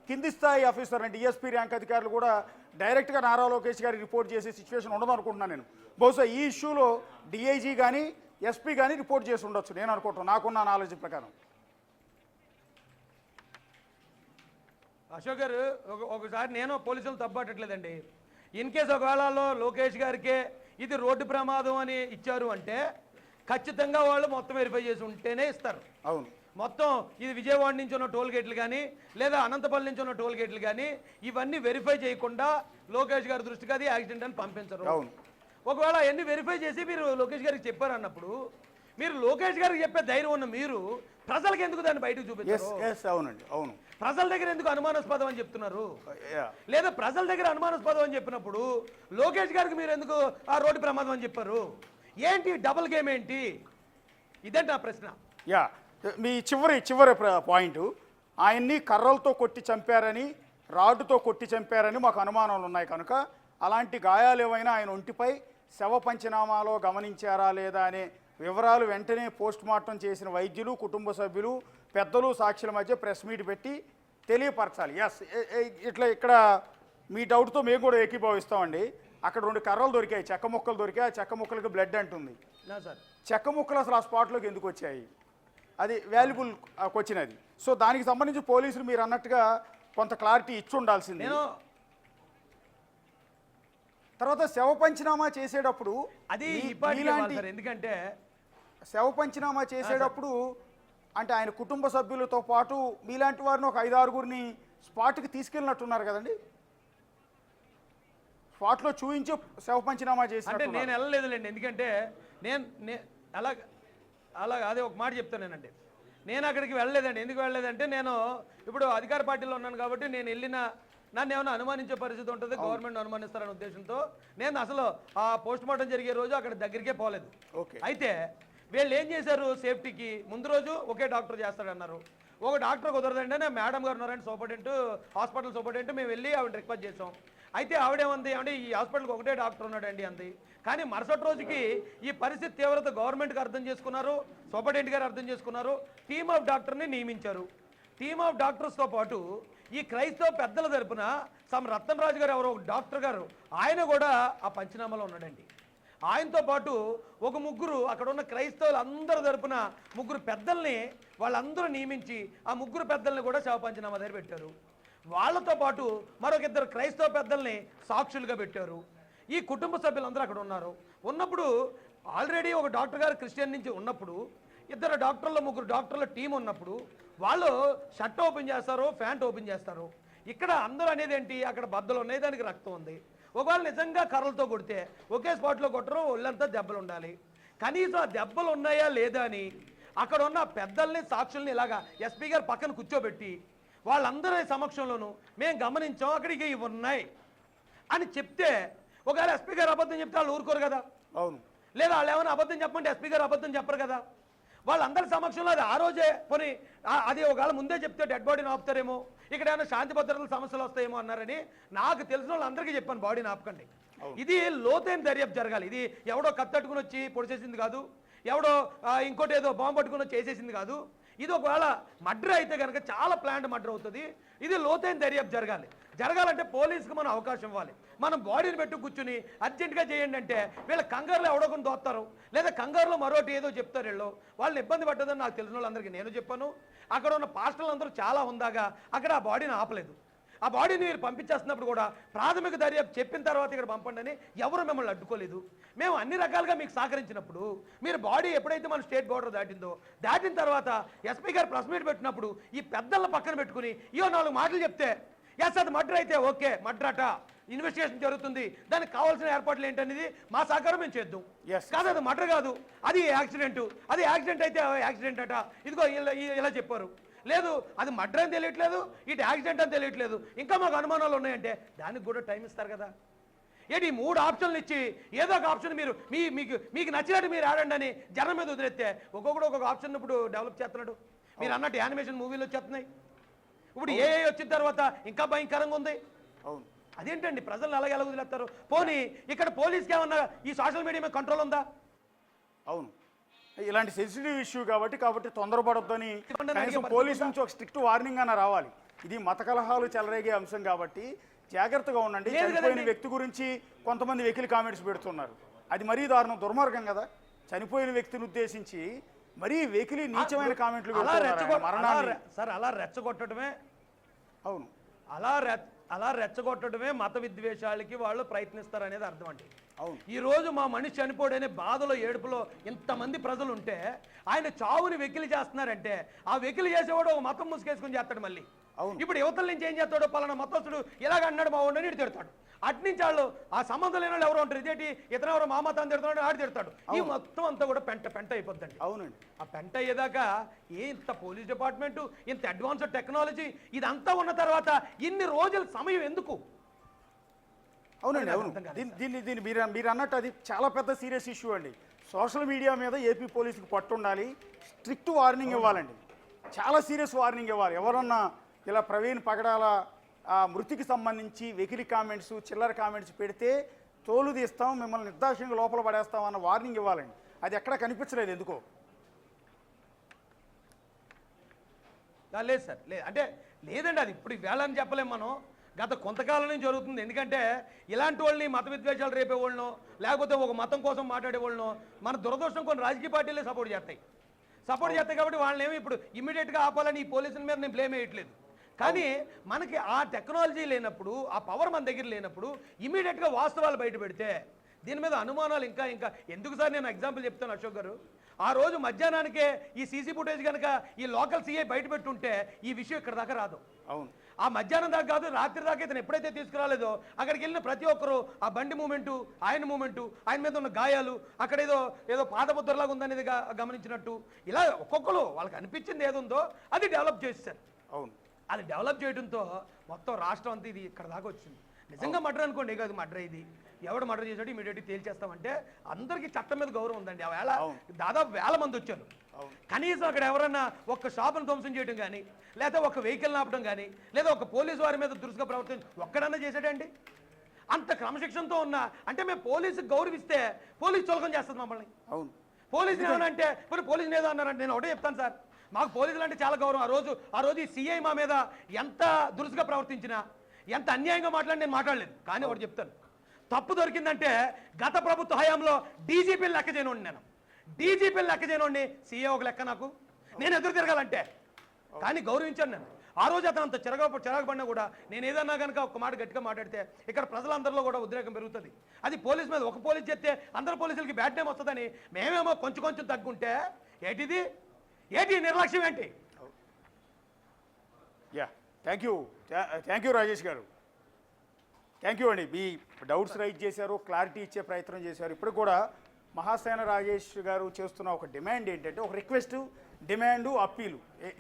కింది స్థాయి ఆఫీసర్ అంటే డిఎస్పీ ర్యాంక్ అధికారులు కూడా డైరెక్ట్గా నారా లోకేష్ గారికి రిపోర్ట్ చేసే సిచ్యువేషన్ ఉండదు అనుకుంటున్నాను నేను. బహుశా ఈ ఇష్యూలో డిఐజీ కానీ ఎస్పీ కానీ రిపోర్ట్ చేసి ఉండొచ్చు నేను అనుకుంటున్నాను, నాకున్న నాలెడ్జ్ ప్రకారం. అశోక్ గారు ఒకసారి నేను పోలీసులు తప్పట్టట్లేదండి. ఇన్ కేసు ఒకవేళ లోకేష్ గారికే ఇది రోడ్డు ప్రమాదం అని ఇచ్చారు అంటే ఖచ్చితంగా వాళ్ళు మొత్తం వెరిఫై చేసి ఉంటేనే ఇస్తారు. అవును, మొత్తం ఇది విజయవాడ నుంచి ఉన్న టోల్ గేట్లు కానీ లేదా అనంతపల్లి నుంచి ఉన్న టోల్ గేట్లు కానీ ఇవన్నీ వెరిఫై చేయకుండా లోకేష్ గారి దృష్టికి అది యాక్సిడెంట్ అని పంపించరు. అవును, ఒకవేళ అవన్నీ వెరిఫై చేసి మీరు లోకేష్ గారికి చెప్పారన్నప్పుడు మీరు లోకేష్ గారికి చెప్పే ధైర్యం ఉన్న మీరు ప్రజలకు ఎందుకు దాన్ని బయటకు చూపించారు? అవునండి, అవును. ప్రజల దగ్గర ఎందుకు అనుమానాస్పదం అని చెప్తున్నారు? Yeah. లేదా ప్రజల దగ్గర అనుమానాస్పదం అని చెప్పినప్పుడు లోకేష్ గారికి మీరు ఎందుకు ఆ రోడ్డు ప్రమాదం అని చెప్పారు? ఏంటి డబుల్ గేమ్ ఏంటి? ఇదంటే నా ప్రశ్న. మీ చివరి పాయింట్, ఆయన్ని కర్రలతో కొట్టి చంపారని, రాడ్డుతో కొట్టి చంపారని మాకు అనుమానాలు ఉన్నాయి కనుక అలాంటి గాయాలు ఏమైనా ఆయన ఒంటిపై శవ పంచనామాలో గమనించారా లేదా అనే వివరాలు వెంటనే పోస్ట్ మార్టం చేసిన వైద్యులు, కుటుంబ సభ్యులు, పెద్దలు, సాక్షుల మధ్య ప్రెస్ మీట్ పెట్టి తెలియపరచాలి. ఇక్కడ మీ డౌట్తో మేము కూడా ఏకీభవిస్తామండి. అక్కడ 2 కర్రలు దొరికాయి, చెక్క ముక్కలు దొరికాయి. ఆ చెక్క ముక్కలకి బ్లడ్ అంటుంది. చెక్క ముక్కలు అసలు ఆ స్పాట్లోకి ఎందుకు వచ్చాయి? అది వాల్యుబుల్ క్వశ్చన్ అది. సో దానికి సంబంధించి పోలీసులు మీరు అన్నట్టుగా కొంత క్లారిటీ ఇచ్చి ఉండాల్సింది. తర్వాత శవ పంచనామా చేసేటప్పుడు అది ఎందుకంటే శవ పంచనామా చేసేటప్పుడు అంటే ఆయన కుటుంబ సభ్యులతో పాటు మీలాంటి వారిని ఒక 5-6 స్పాట్కి తీసుకెళ్ళినట్టున్నారు కదండి. స్పాట్లో చూయించి శవ పంచనామా చేసి అంటే నేను వెళ్ళలేదులేండి. ఎందుకంటే నేను అలా అదే ఒక మాట చెప్తానేనండి. నేను అక్కడికి వెళ్ళలేదండి. ఎందుకు వెళ్ళలేదంటే నేను ఇప్పుడు అధికార పార్టీలో ఉన్నాను కాబట్టి నేను నన్ను ఏమైనా అనుమానించే పరిస్థితి ఉంటుంది, గవర్నమెంట్ అనుమానిస్తారనే ఉద్దేశంతో నేను అసలు ఆ పోస్ట్ మార్టం జరిగే రోజు అక్కడ దగ్గరికే పోలేదు. అయితే వీళ్ళు ఏం చేశారు, సేఫ్టీకి ముందు రోజు ఒకే డాక్టర్ చేస్తాడన్నారు. ఒక డాక్టర్ కుదరదండి, నేను మేడం గారు ఉన్నారండి సూపరింటెండెంట్, హాస్పిటల్ సూపరింటెండెంట్. మేము వెళ్ళి ఆవిడ రిక్వెస్ట్ చేసాం. అయితే ఆవిడేమంది అంటే ఈ హాస్పిటల్కి ఒకటే డాక్టర్ ఉన్నాడండి అంది. కానీ మరుసటి రోజుకి ఈ పరిస్థితి తీవ్రత గవర్నమెంట్కి అర్థం చేసుకున్నారు, సూపరింటెండెంట్ గారు అర్థం చేసుకున్నారు, టీమ్ ఆఫ్ డాక్టర్ని నియమించారు. టీమ్ ఆఫ్ డాక్టర్స్తో పాటు ఈ క్రైస్తవ పెద్దల తరపున రతన్ రాజు గారు ఎవరో డాక్టర్ గారు, ఆయన కూడా ఆ పంచనామాలో ఉన్నాడండి. ఆయనతో పాటు ఒక 3 అక్కడ ఉన్న క్రైస్తవులు అందరి తరపున 3 పెద్దల్ని వాళ్ళందరూ నియమించి ఆ 3 పెద్దల్ని కూడా శవ పంచనామా దగ్గర పెట్టారు. వాళ్ళతో పాటు మరొక 2 క్రైస్తవ పెద్దల్ని సాక్షులుగా పెట్టారు. ఈ కుటుంబ సభ్యులందరూ అక్కడ ఉన్నప్పుడు ఆల్రెడీ ఒక డాక్టర్ గారు క్రిస్టియన్ నుంచి ఉన్నప్పుడు 2 డాక్టర్లు 3 డాక్టర్ల టీం ఉన్నప్పుడు వాళ్ళు షర్ట్ ఓపెన్ చేస్తారు, ప్యాంట్ ఓపెన్ చేస్తారు. ఇక్కడ అందరూ అనేది ఏంటి, అక్కడ బద్దలు ఉన్నాయి, దానికి రక్తం ఉంది. ఒకవేళ నిజంగా కర్రలతో కొడితే ఒకే స్పాట్లో కొట్టరు, ఒళ్ళంతా దెబ్బలు ఉండాలి. కనీసం ఆ దెబ్బలు ఉన్నాయా లేదా అని అక్కడ ఉన్న పెద్దల్ని సాక్షుల్ని ఇలాగా ఎస్పీ గారు పక్కన కూర్చోబెట్టి వాళ్ళందరి సమక్షంలోనూ మేము గమనించాం అక్కడికి ఇవి ఉన్నాయి అని చెప్తే, ఒకవేళ ఎస్పీ గారు అబద్ధం చెప్తే వాళ్ళు ఊరుకోరు కదా. అవును. లేదా వాళ్ళు ఏమైనా అబద్ధం చెప్పమంటే ఎస్పీ గారు అబద్ధం చెప్పరు కదా. వాళ్ళందరి సమక్షంలో అది ఆ రోజే పోనీ అది ఒకవేళ ముందే చెప్తే డెడ్ బాడీని ఆపుతారేమో, ఇక్కడ ఏమైనా శాంతి భద్రతల సమస్యలు వస్తాయేమో అన్నారని నాకు తెలిసిన వాళ్ళందరికీ చెప్పాను, బాడీని ఆపకండి. ఇది లోతైన దర్యాప్తు జరగాలి. ఇది ఎవడో కత్తట్టుకుని వచ్చి పొడిచేసింది కాదు, ఎవడో ఇంకోటి ఏదో బాంబు పట్టుకుని వచ్చి చేసేసింది కాదు. ఇది ఒకవేళ మర్డర్ అయితే కనుక చాలా ప్లాంట్ మర్డర్ అవుతుంది. ఇది లోతైన దర్యాప్తు జరగాలంటే పోలీసుకు మనం అవకాశం ఇవ్వాలి. మనం బాడీని పెట్టి కూర్చుని అర్జెంటుగా చేయండి అంటే వీళ్ళ కంగారులో ఎవడొకని దోస్తారు, లేదా కంగారులో మరోటి ఏదో చెప్తారు. వాళ్ళని ఇబ్బంది పట్టదని నాకు తెలిసిన వాళ్ళందరికీ నేను చెప్పాను. అక్కడ ఉన్న పాస్టర్లు అందరూ చాలా ఉందాగా అక్కడ ఆ బాడీని ఆపలేదు. ఆ బాడీని మీరు పంపించేస్తున్నప్పుడు కూడా ప్రాథమిక దర్యాప్తు చెప్పిన తర్వాత ఇక్కడ పంపండి అని ఎవరు మిమ్మల్ని అడ్డుకోలేదు. మేము అన్ని రకాలుగా మీకు సహకరించినప్పుడు మీరు బాడీ ఎప్పుడైతే మన స్టేట్ బోర్డర్ దాటిన తర్వాత ఎస్పీ గారు ప్రెస్ మీట్ పెట్టినప్పుడు ఈ పెద్దల పక్కన పెట్టుకుని 4 మాటలు చెప్తే ఎస్ అది మర్డర్ అయితే ఓకే, మర్డర్ అట, ఇన్వెస్టిగేషన్ జరుగుతుంది, దానికి కావాల్సిన ఏర్పాట్లు ఏంటనేది మా సహకారం మేము చేద్దాం. కాదు అది మర్డర్ కాదు, అది యాక్సిడెంట్, అది యాక్సిడెంట్ అయితే యాక్సిడెంట్ అట, ఇదిగో ఇలా చెప్పారు. లేదు అది మర్డర్ అని తెలియట్లేదు, ఇటు యాక్సిడెంట్ అని తెలియట్లేదు, ఇంకా మాకు అనుమానాలు ఉన్నాయంటే దానికి కూడా టైం ఇస్తారు కదా. ఏంటి 3 ఆప్షన్లు ఇచ్చి ఏదో ఒక ఆప్షన్ మీరు మీకు నచ్చినట్టు మీరు ఆడండి అని జనం మీద వదిలేస్తే ఒక్కొక్కడు ఒక్కొక్క ఆప్షన్ ఇప్పుడు డెవలప్ చేస్తున్నాడు. మీరు అన్నట్టు యానిమేషన్ మూవీలు వచ్చేస్తున్నాయి. ఇప్పుడు ఏ వచ్చిన తర్వాత ఇంకా భయంకరంగా ఉంది. అదేంటండి ప్రజలను అలాగే ఎలా వదిలేస్తారు? పోనీ ఇక్కడ పోలీస్కి ఏమన్నా ఈ సోషల్ మీడియా మీద కంట్రోల్ ఉందా? అవును, ఇలాంటి సెన్సిటివ్ ఇష్యూ కాబట్టి తొందరపడొద్దని పోలీసు నుంచి ఒక స్ట్రిక్ట్ వార్నింగ్ అన్న రావాలి. ఇది మత కలహాలు చెలరేగే అంశం కాబట్టి జాగ్రత్తగా ఉండండి. చనిపోయిన వ్యక్తి గురించి కొంతమంది వెకిలి కామెంట్స్ పెడుతున్నారు, అది మరీ దారుణం, దుర్మార్గం కదా. చనిపోయిన వ్యక్తిని ఉద్దేశించి మరీ వెకిలి నీచమైన కామెంట్లు సార్. అలా రెచ్చగొట్టడమే, అవును, అలా రెచ్చగొట్టడమే మత విద్వేషాలకి వాళ్ళు ప్రయత్నిస్తారు అనేది అర్థం అండి. అవును. ఈ రోజు మా మనిషి చనిపోడనే బాధలో ఏడుపులో ఇంతమంది ప్రజలు ఉంటే ఆయన చావుని వెకిలి చేస్తున్నారంటే ఆ వెకిలి చేసేవాడు ఒక మతం ముసుకేసుకుని చేస్తాడు మళ్ళీ. అవును. ఇప్పుడు యువతల నుంచి ఏం చేస్తాడో పలానా మతస్థుడు ఇలాగ అన్నాడు మా వాడిని ఇటు తిడతాడు. అట్నుంచి వాళ్ళు ఆ సంబంధం లేని వాళ్ళు ఎవరో ఉంటారు, ఇదేంటి ఇతను ఎవరో మా మతాన్ని తిడతాడు ఆడు తిడతాడు. ఈ మొత్తం అంతా కూడా పెంట అయిపోద్దండి. అవునండి. ఆ పెంట అయ్యేదాకా ఇంత పోలీస్ డిపార్ట్మెంటు, ఇంత అడ్వాన్స్డ్ టెక్నాలజీ ఇదంతా ఉన్న తర్వాత ఇన్ని రోజుల సమయం ఎందుకు? అవునండి. అవును. దీన్ని మీరు అన్నట్టు అది చాలా పెద్ద సీరియస్ ఇష్యూ అండి. సోషల్ మీడియా మీద ఏపీ పోలీసుకి పట్టు ఉండాలి, స్ట్రిక్ట్ వార్నింగ్ ఇవ్వాలండి, చాలా సీరియస్ వార్నింగ్ ఇవ్వాలి. ఎవరన్నా ఇలా ప్రవీణ్ పగడాల మృతికి సంబంధించి వెకిలి కామెంట్స్, చిల్లర కామెంట్స్ పెడితే తోలు తీస్తాం, మిమ్మల్ని నిర్దాక్షిణ్యంగా లోపల పడేస్తాం అన్న వార్నింగ్ ఇవ్వాలండి. అది ఎక్కడ కనిపించలేదు ఎందుకో. లేదు సార్, లేదు అంటే లేదండి, అది ఇప్పుడు వేళ అని చెప్పలేము మనం. గత కొంతకాలం నుంచి జరుగుతుంది. ఎందుకంటే ఇలాంటి వాళ్ళని మత విద్వేషాలు రేపే వాళ్ళనో లేకపోతే ఒక మతం కోసం మాట్లాడే వాళ్ళనో మన దురదృష్టం కొన్ని రాజకీయ పార్టీలే సపోర్ట్ చేస్తాయి కాబట్టి వాళ్ళని ఏమి ఇప్పుడు ఇమ్మీడియట్గా ఆపాలని ఈ పోలీసుల మీద నేను బ్లేమ్ వేయట్లేదు. కానీ మనకి ఆ టెక్నాలజీ లేనప్పుడు, ఆ పవర్ మన దగ్గర లేనప్పుడు ఇమీడియట్గా వాస్తవాలు బయట పెడితే దీని మీద అనుమానాలు ఇంకా ఎందుకు సార్? నేను ఎగ్జాంపుల్ చెప్తాను అశోక్ గారు. ఆ రోజు మధ్యాహ్నానికే ఈ సీసీ ఫుటేజ్ కనుక ఈ లోకల్ సీఐ బయట పెట్టుంటే ఈ విషయం ఇక్కడ దాకా రాదు. అవును. ఆ మధ్యాహ్నం దాకా కాదు, రాత్రి దాకా ఇతను ఎప్పుడైతే తీసుకురాలేదో అక్కడికి వెళ్ళిన ప్రతి ఒక్కరు ఆ బండి మూమెంటు, ఆయన మీద ఉన్న గాయాలు, అక్కడ ఏదో పాదముద్రలాగా ఉందనేది గమనించినట్టు ఇలా ఒక్కొక్కరు వాళ్ళకి అనిపించింది ఏదుందో అది డెవలప్ చేస్తారు. అవును. అది డెవలప్ చేయడంతో మొత్తం రాష్ట్రం అంతా ఇది ఇక్కడ దాకా వచ్చింది. నిజంగా మర్డర్ అనుకోండి, కాదు మర్డర్ ఇది ఎవడు మర్డర్ చేసాడు ఇమీడియట్గా తేల్చేస్తామంటే అందరికీ చట్టం మీద గౌరవం ఉందండి. ఆ వేళ దాదాపు 1000 మంది వచ్చారు. కనీసం అక్కడ ఎవరన్నా ఒక షాపును ధ్వంసం చేయడం కానీ, లేదా ఒక వెహికల్ ఆపడం కానీ, లేదా ఒక పోలీసు వారి మీద దురుసుగా ప్రవర్తించి ఒక్కడన్నా చేశాడండి? అంత క్రమశిక్షణతో ఉన్నా అంటే మేము పోలీసుకి గౌరవిస్తే పోలీసు చులకం చేస్తుంది మమ్మల్ని. అవును. పోలీసులు ఏమనంటే మరి పోలీసులు ఏదో అన్నారంటే నేను ఒకటే చెప్తాను సార్, మాకు పోలీసులు అంటే చాలా గౌరవం. ఆ రోజు ఈ సీఐ మా మీద ఎంత దురుసుగా ప్రవర్తించినా, ఎంత అన్యాయంగా నేను మాట్లాడలేదు. కానీ ఒకటి చెప్తాను, తప్పు దొరికిందంటే గత ప్రభుత్వ హయాంలో డీజీపీని లెక్క చేయనోండి, నేను డీజీపీని లెక్క చేయనోండి, సీఏ ఒక లెక్క నాకు, నేను ఎదురు తిరగాలంటే. కానీ గౌరవించాను నేను. ఆ రోజు అతను అంత చిరాకుపడినా కూడా నేను ఏదన్నా కనుక ఒక మాట గట్టిగా మాట్లాడితే ఇక్కడ ప్రజలందరిలో కూడా ఉద్రేకం పెరుగుతుంది. అది పోలీస్ మీద ఒక పోలీస్ చెప్తే అందరు పోలీసులకి బ్యాడ్ నేమ్ వస్తుందని మేమేమో కొంచెం తగ్గుంటే ఏంటి నిర్లక్ష్యం ఏంటి? థ్యాంక్ యూ రాజేష్ గారు, థ్యాంక్ యూ అండి. మీ డౌట్స్ రైజ్ చేశారు, క్లారిటీ ఇచ్చే ప్రయత్నం చేశారు. ఇప్పుడు కూడా మహాసేన రాజేష్ గారు చేస్తున్న ఒక డిమాండ్ ఏంటంటే, ఒక రిక్వెస్ట్, డిమాండు, అప్పీలు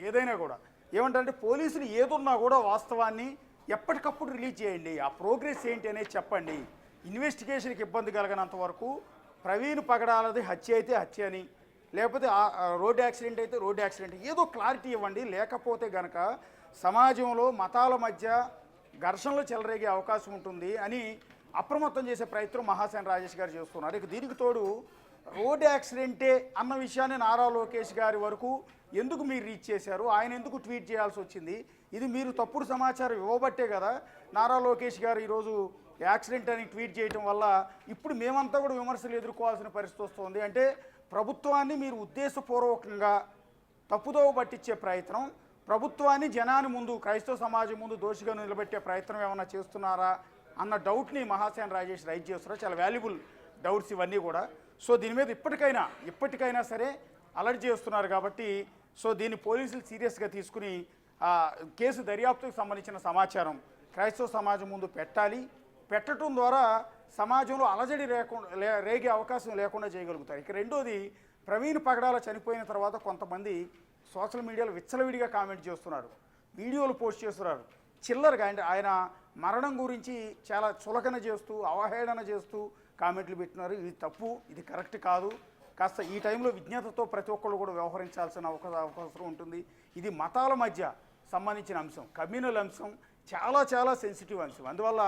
ఏదైనా కూడా ఏమంటారంటే పోలీసులు ఏదున్నా కూడా వాస్తవాన్ని ఎప్పటికప్పుడు రిలీజ్ చేయండి, ఆ ప్రోగ్రెస్ ఏంటి అనేది చెప్పండి. ఇన్వెస్టిగేషన్కి ఇబ్బంది కలగనంత వరకు ప్రవీణ్ పగడాలది హత్య అయితే హత్య అని, లేకపోతే రోడ్ యాక్సిడెంట్ అయితే రోడ్ యాక్సిడెంట్, ఏదో క్లారిటీ ఇవ్వండి. లేకపోతే గనక సమాజంలో మతాల మధ్య ఘర్షణలు చెలరేగే అవకాశం ఉంటుంది అని అప్రమత్తం చేసే ప్రయత్నం మహాసేన రాజేష్ గారు చేస్తున్నారు. ఇక దీనికి తోడు రోడ్ యాక్సిడెంటే అన్న విషయాన్ని నారా లోకేష్ గారి వరకు ఎందుకు మీరు రీచ్ చేశారు, ఆయన ఎందుకు ట్వీట్ చేయాల్సి వచ్చింది? ఇది మీరు తప్పుడు సమాచారం ఇవ్వబట్టే కదా నారా లోకేష్ గారు ఈరోజు యాక్సిడెంట్ అని ట్వీట్ చేయడం వల్ల ఇప్పుడు మేమంతా కూడా విమర్శలు ఎదుర్కోవాల్సిన పరిస్థితి వస్తుంది. అంటే ప్రభుత్వాన్ని మీరు ఉద్దేశపూర్వకంగా తప్పుదోవ పట్టించే ప్రయత్నం, ప్రభుత్వాన్ని జనాన్ని ముందు, క్రైస్తవ సమాజం ముందు దోషిగా నిలబెట్టే ప్రయత్నం ఏమైనా చేస్తున్నారా అన్న డౌట్ని మహాసేన రాజేష్ రైజ్ చేస్తున్నారు. చాలా వాల్యుబుల్ డౌట్స్ ఇవన్నీ కూడా. సో దీని మీద ఇప్పటికైనా సరే అలర్ట్ చేస్తున్నారు కాబట్టి దీన్ని పోలీసులు సీరియస్గా తీసుకుని కేసు దర్యాప్తుకు సంబంధించిన సమాచారం క్రైస్తవ సమాజం ముందు పెట్టడం ద్వారా సమాజంలో అలజడి రేగే అవకాశం లేకుండా చేయగలుగుతారు. ఇక రెండోది, ప్రవీణ్ పగడాల చనిపోయిన తర్వాత కొంతమంది సోషల్ మీడియాలో విచ్చలవిడిగా కామెంట్ చేస్తున్నారు, వీడియోలు పోస్ట్ చేస్తున్నారు, చిల్లరగా. అంటే ఆయన మరణం గురించి చాలా చులకన చేస్తూ, అవహేళన చేస్తూ కామెంట్లు పెట్టినారు. ఇది తప్పు, ఇది కరెక్ట్ కాదు. కాస్త ఈ టైంలో విజ్ఞతతో ప్రతి ఒక్కళ్ళు కూడా వ్యవహరించాల్సిన అవకాశం ఉంటుంది. ఇది మతాల మధ్య సంబంధించిన అంశం, కమ్యూనల్ అంశం, చాలా సెన్సిటివ్ అంశం. అందువల్ల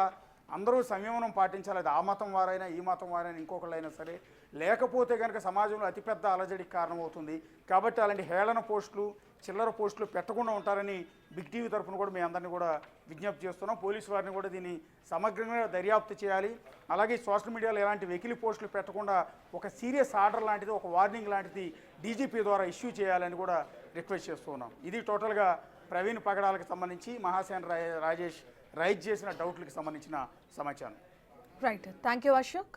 అందరూ సంయమనం పాటించాలి. అది ఆ మతం వారైనా, ఈ మతం వారైనా, ఇంకొకళ్ళైనా సరే. లేకపోతే కనుక సమాజంలో అతిపెద్ద అలజడికి కారణమవుతుంది. కాబట్టి అలాంటి హేళన పోస్టులు, చిల్లర పోస్టులు పెట్టకుండా ఉంటారని బిగ్ టీవీ తరఫున కూడా మీ అందరినీ కూడా విజ్ఞప్తి చేస్తున్నాం. పోలీసు వారిని కూడా దీన్ని సమగ్రంగా దర్యాప్తు చేయాలి. అలాగే సోషల్ మీడియాలో ఎలాంటి వెకిలి పోస్టులు పెట్టకుండా ఒక సీరియస్ ఆర్డర్ లాంటిది, ఒక వార్నింగ్ లాంటిది డీజీపీ ద్వారా ఇష్యూ చేయాలని కూడా రిక్వెస్ట్ చేస్తున్నాం. ఇది టోటల్గా ప్రవీణ్ పగడాలకు సంబంధించి మహాసేన రాజేష్ రైజ్ చేసిన డౌట్లకు సంబంధించిన సమాచారం. Right, thank you Ashok.